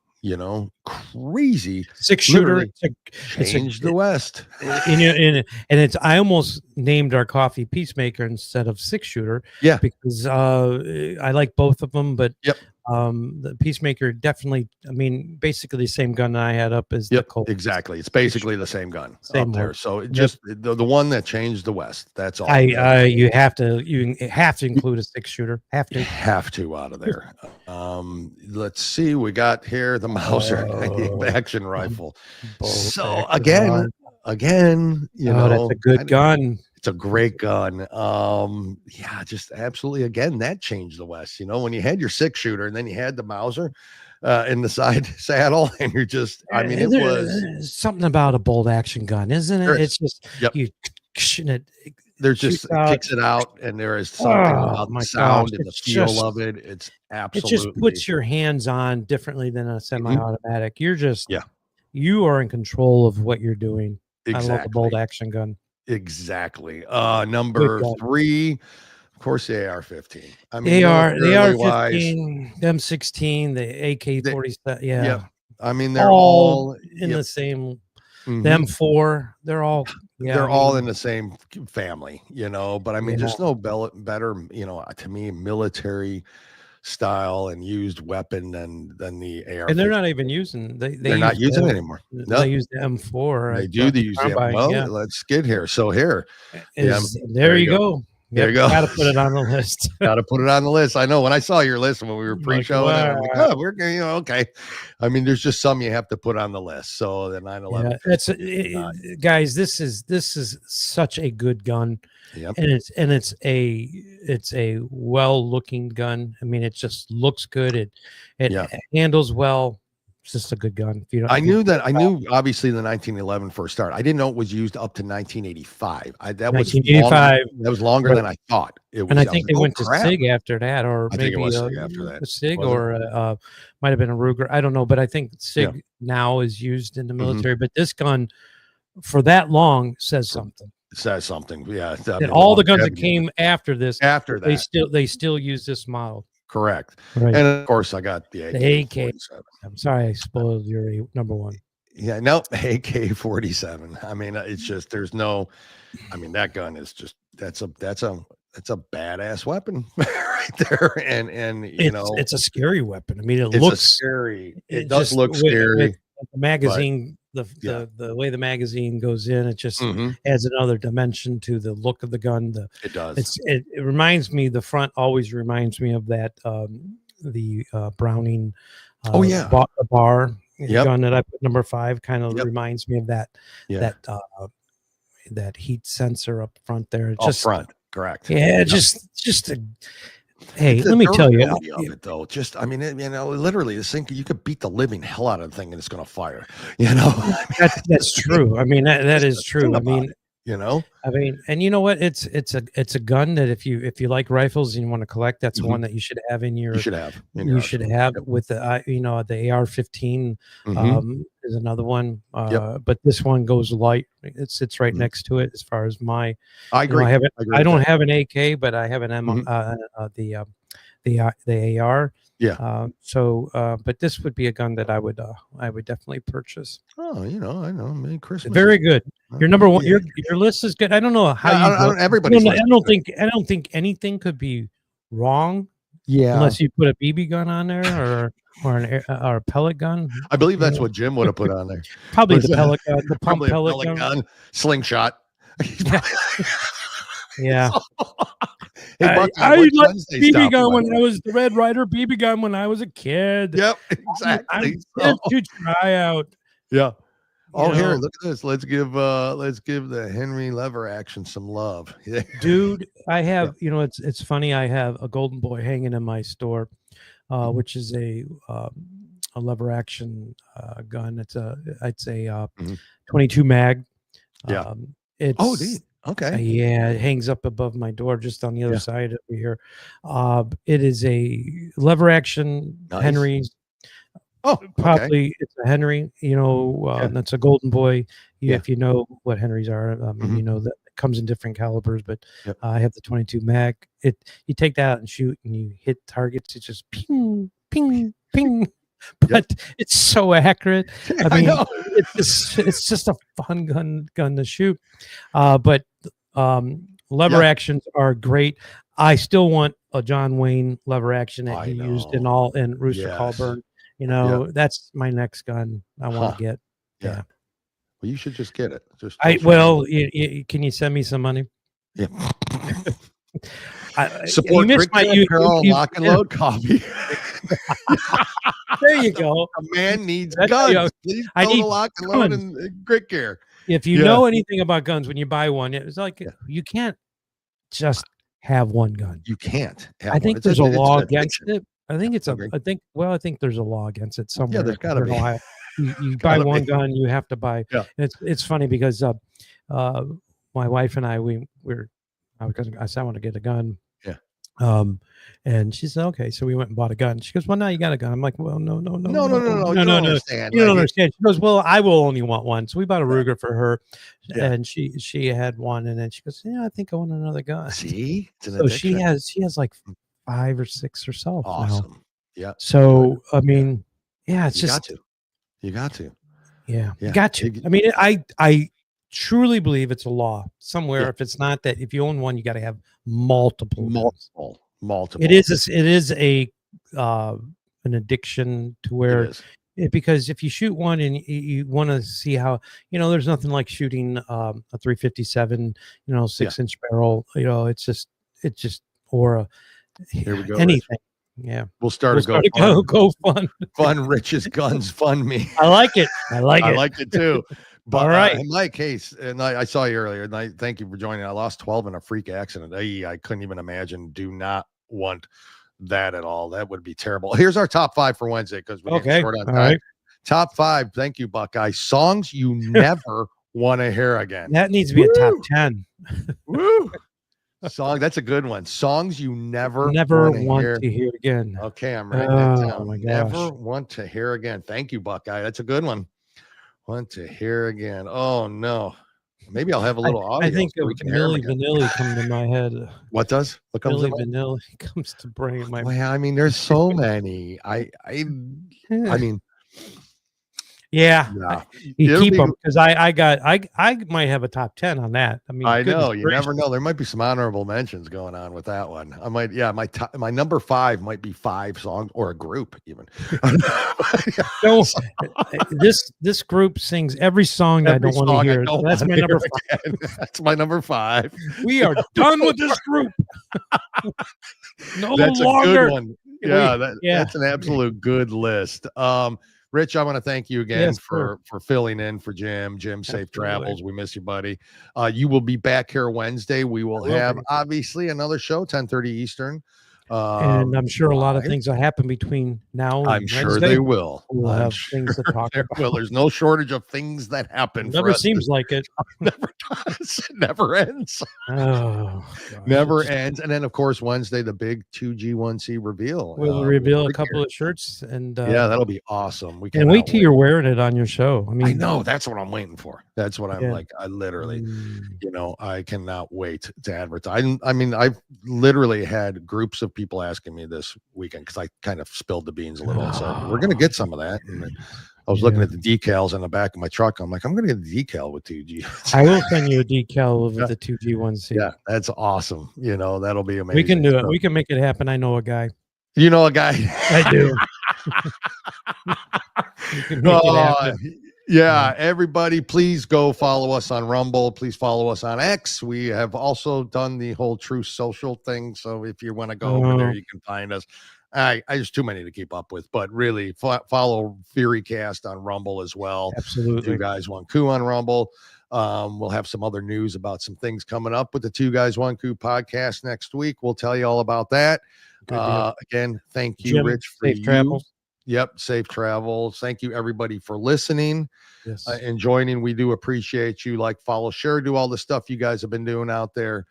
Crazy 6-shooter. Changed the West. And it's I almost named our coffee Peacemaker instead of 6-shooter. Yeah, because I like both of them, but the Peacemaker definitely. I mean, basically the same gun I had up as the Colt. Exactly. It's basically the same gun up there. So it just the one that changed the West. That's all. You have to include a 6-shooter. Have to out of there. Let's see. We got here the Mauser action rifle. So again, that's a good gun. It's a great gun. Just absolutely. Again, that changed the West. When you had your 6-shooter and then you had the Mauser in the side saddle, and you're just. I mean, it was something about a bolt action gun, isn't it? It's just you. There's just kicks it out, and there is something about the sound and the feel of it. It's absolutely. It just puts your hands on differently than a semi-automatic. You're just you are in control of what you're doing. Exactly. I love a bolt action gun. Exactly. Number 3, of course, the AR-15. I mean, the AR-15, M16, the AK-47. Yeah. I mean, they're all in the same. The M4. They're all. They're all in the same family, But I mean, there's no better, to me, military style and used weapon than the AR. And they're not even using. They're not using it anymore. No. They use the M4. They do. They use the M4. Well, let's get here. So here, there you go. There you go. Got to put it on the list. Got to put it on the list. I know when I saw your list when we were pre-showing it, I'm like, we're going, okay. I mean, there's just some you have to put on the list. So the 911. Guys, this is such a good gun. Yep. And it's a well-looking gun. I mean, it just looks good. It handles well. It's just a good gun. I knew obviously the 1911 first start. I didn't know it was used up to 1985. That was longer than I thought it was. And I think they went to SIG after that, or I maybe think it was SIG after that. A SIG or might have been a Ruger. I don't know, but I think SIG now is used in the military. But this gun, for that long, says something. It says something. Yeah. And all the guns that came after this, they still use this model. Correct. Right. And of course, I got the AK. I'm sorry I spoiled your number 1. Yeah, no, AK-47. I mean, it's just that gun is just that's a badass weapon right there, and it's a scary weapon. I mean, it looks scary. It does look scary. With the magazine, the way the magazine goes in, it just adds another dimension to the look of the gun. It does. It reminds me. The front always reminds me of that the Browning. Bar gun that I put number 5 kind of reminds me of that. That heat sensor up front there. Up front, correct. Yeah, just hey, let me tell you. Of it, though, literally, this thing, you could beat the living hell out of the thing and it's going to fire. That's true. I mean, that is true. I mean, and you know what? It's a gun that if you like rifles and you want to collect, that's one that you should have in your. You should have. With the the AR-15 is another one. But this one goes light. It sits right next to it as far as my. I agree. I don't have an AK, but I have an the AR. Yeah. But this would be a gun that I would definitely purchase. Oh, I know. Merry Christmas. Very good. Your number 1. Your list is good. I don't know how everybody's. I don't think anything could be wrong Yeah. Unless you put a BB gun on there or a pellet gun. I believe that's what Jim would have put on there. Probably the pellet gun, the pump Probably a pellet gun. slingshot. Yeah. Hey, Buck, I what's liked Wednesday BB stop gun by? when I was the Red Ryder BB gun when I was a kid. Yep, exactly. I'm to try out. Yeah. Oh, You here, know. look at this. Let's give the Henry lever action some love. Dude, I have, it's funny. I have a Golden Boy hanging in my store, which is a lever action gun. It's a 22 mag. Yeah. It's okay. Yeah, it hangs up above my door just on the other side over here. It is a lever action Henry's. Oh, probably it's a Henry. That's a Golden Boy. If you know what Henrys are, you know that it comes in different calibers. But I have the 22 mag. You take that out and shoot, and you hit targets. It's just ping, ping, ping. But it's so accurate. I mean, it's just a fun gun to shoot. But lever actions are great. I still want a John Wayne lever action that he used in Rooster Colburn. That's my next gun I want to get. Yeah. Well, you should just get it. Can you send me some money? Yeah. Support Rick Carroll Lock and Load coffee. There you go. A man needs guns. Please go to Lock and Load and Grit Gear. If you know anything about guns, when you buy one, it's like you can't just have one gun. You can't. I think there's a law against it. I think there's a law against it somewhere. Yeah, there's got to be. You buy one gun, you have to buy. Yeah. It's funny because my wife and I I said I want to get a gun. Yeah. And she said, okay. So we went and bought a gun. She goes, well, now you got a gun. I'm like, well, no. You don't understand. You don't understand. She goes, well, I will only want one. So we bought a Ruger for her, and she had one, and then she goes, yeah, I think I want another gun. See, so she has like 5 or 6 herself. Awesome. Now. Yeah. So I mean, it's you got to. Yeah. You got to. I mean, I truly believe it's a law somewhere. If it's not that, if you own one, you got to have multiple. It is an addiction to where because if you shoot one and you want to see how, there's nothing like shooting a 357, 6-inch barrel. It's just or here we go. Anything. Rich. Yeah, we'll start go fun. Fun Rich's Guns Fund Me. I like it. I like it too. But all right, in my case, and I saw you earlier, and I thank you for joining. I lost 12 in a freak accident. I couldn't even imagine. Do not want that at all. That would be terrible. Here's our top 5 for Wednesday because we're getting short on time. Right. Top 5. Thank you, Buckeye. Songs you never want to hear again. That needs to be a top 10. Woo! Song. That's a good one. Songs you never want to hear again. Okay, I'm writing that down. Oh my gosh. Never want to hear again. Thank you, Buckeye. That's a good one. Want to hear again. Oh no. Maybe I'll have a little audio. I think of Milli Vanilli come to my head. What does? What comes Milli Vanilli comes to brain. Well, I mean, there's so many. I mean. Yeah, you keep them because I might have a top 10 on that. I mean, I know you never know. There might be some honorable mentions going on with that one. I might, my number 5 might be 5 songs or a group even. So this group sings every song that I don't want to hear. That's my number 5. That's my number 5. We are done with this group. No That's longer. A good one. That's an absolute good list. Rich, I want to thank you again for filling in for Jim. Jim, safe travels. We miss you, buddy. You will be back here Wednesday. We will have obviously another show, 10:30 Eastern. And I'm sure a lot of things will happen betwin now and I'm sure they will. We'll have things to talk about. Well, there's no shortage of things that happen. Never seems like it. Never does. It never ends. Oh, never ends. And then, of course, Wednesday, the big 2G1C reveal. We'll reveal a couple of shirts. And that'll be awesome. We can wait till you're wearing it on your show. I know. That's what I'm waiting for. That's what I'm like. I literally, I cannot wait to advertise. I mean, I've literally had groups of people asking me this weekend because I kind of spilled the beans a little and said we're going to get some of that. And I was looking at the decals on the back of my truck. I'm like, I'm going to get a decal with 2G. I will send you a decal with the 2G1C. Yeah, that's awesome. That'll be amazing. We can do it. We can make it happen. I know a guy. You know a guy? I do. Yeah, everybody, please go follow us on Rumble. Please follow us on X. We have also done the whole Truth Social thing. So if you want to go over there, you can find us. I there's too many to keep up with, but really follow FuryCast on Rumble as well. Absolutely. 2 Guys, 1 Coup on Rumble. We'll have some other news about some things coming up with the 2 Guys, 1 Coup podcast next week. We'll tell you all about that. Again, thank you, Jim, Rich, for safe travels. Yep, safe travels. Thank you, everybody, for listening and joining. We do appreciate you. Like, follow, share, do all the stuff you guys have been doing out there.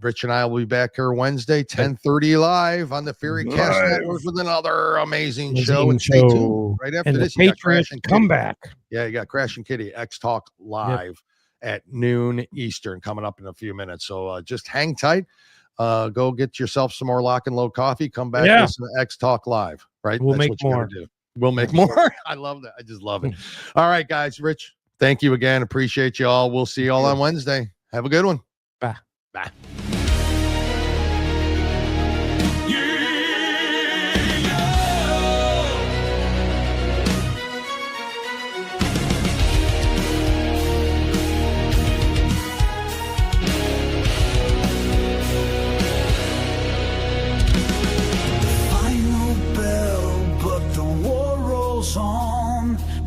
Rich and I will be back here Wednesday, 10:30 live on the FuryCast Network with another amazing show. And stay tuned. Right after this, you got Crash and come back. Yeah, you got Crash and Kitty X Talk live at noon Eastern coming up in a few minutes. So just hang tight. Go get yourself some more Lock and Load coffee. Come back, listen to X Talk live. Right, we'll that's make more. We'll make more. I love that. I just love it. All right, guys. Rich, thank you again. Appreciate you all. We'll see you all on Wednesday. Have a good one. Bye. Bye.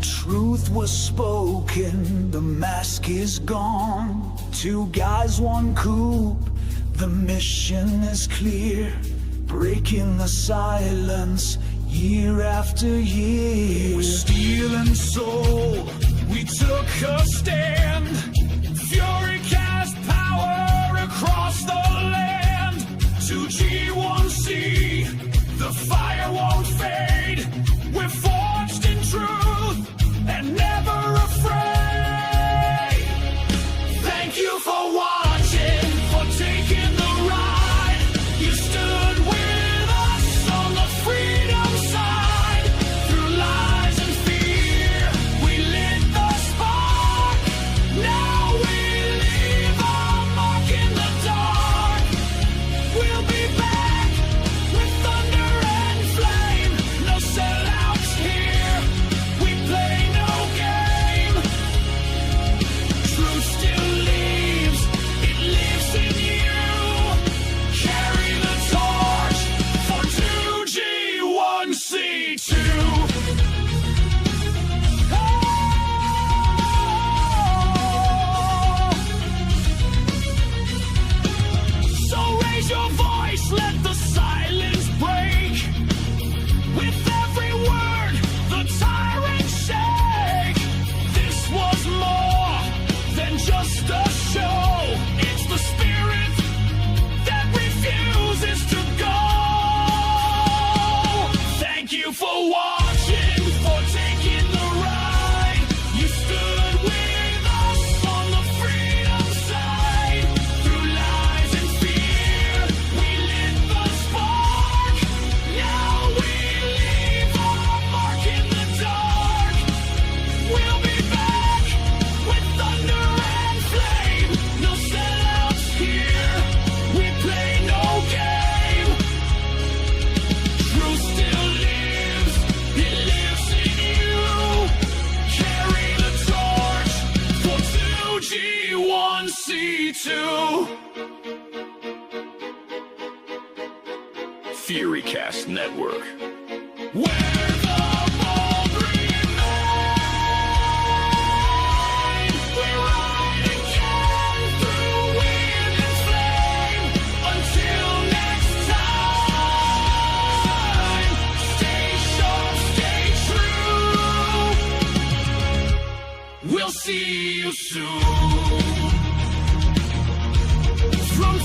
Truth was spoken, the mask is gone. 2 guys, 1 coup, the mission is clear. Breaking the silence, year after year. With steel and soul, we took a stand. FuryCast power across the land. 2G1C, the fire won't fade. We're forged in truth and never afraid. Thank you for watching, for taking the ride. You stood with us on the freedom side. Through lies and fear, we lit the spark. Now we leave our mark in the dark. We'll be back with thunder and flame. No sellouts here, we play no game. Truth still lives, it lives in you. Carry the torch for 2G1C2. So raise your voice, let the silence break. With every word, the tyrant shake. This was more than just a show. It's the spirit that refuses to go. Thank you for watching, for taking the ride. You stood with us on the freedom side. Through lies and fear, we lit the spark. Now we leave our mark in the dark. We'll be back with thunder and flame. No sellouts here, we play no game. Truth still lives, it lives in you. Carry the torch for 2G1C2. FuryCast Network. Where the bold remain. We ride again through wind and flame. Until next time, stay sharp, stay true. We'll see you soon. From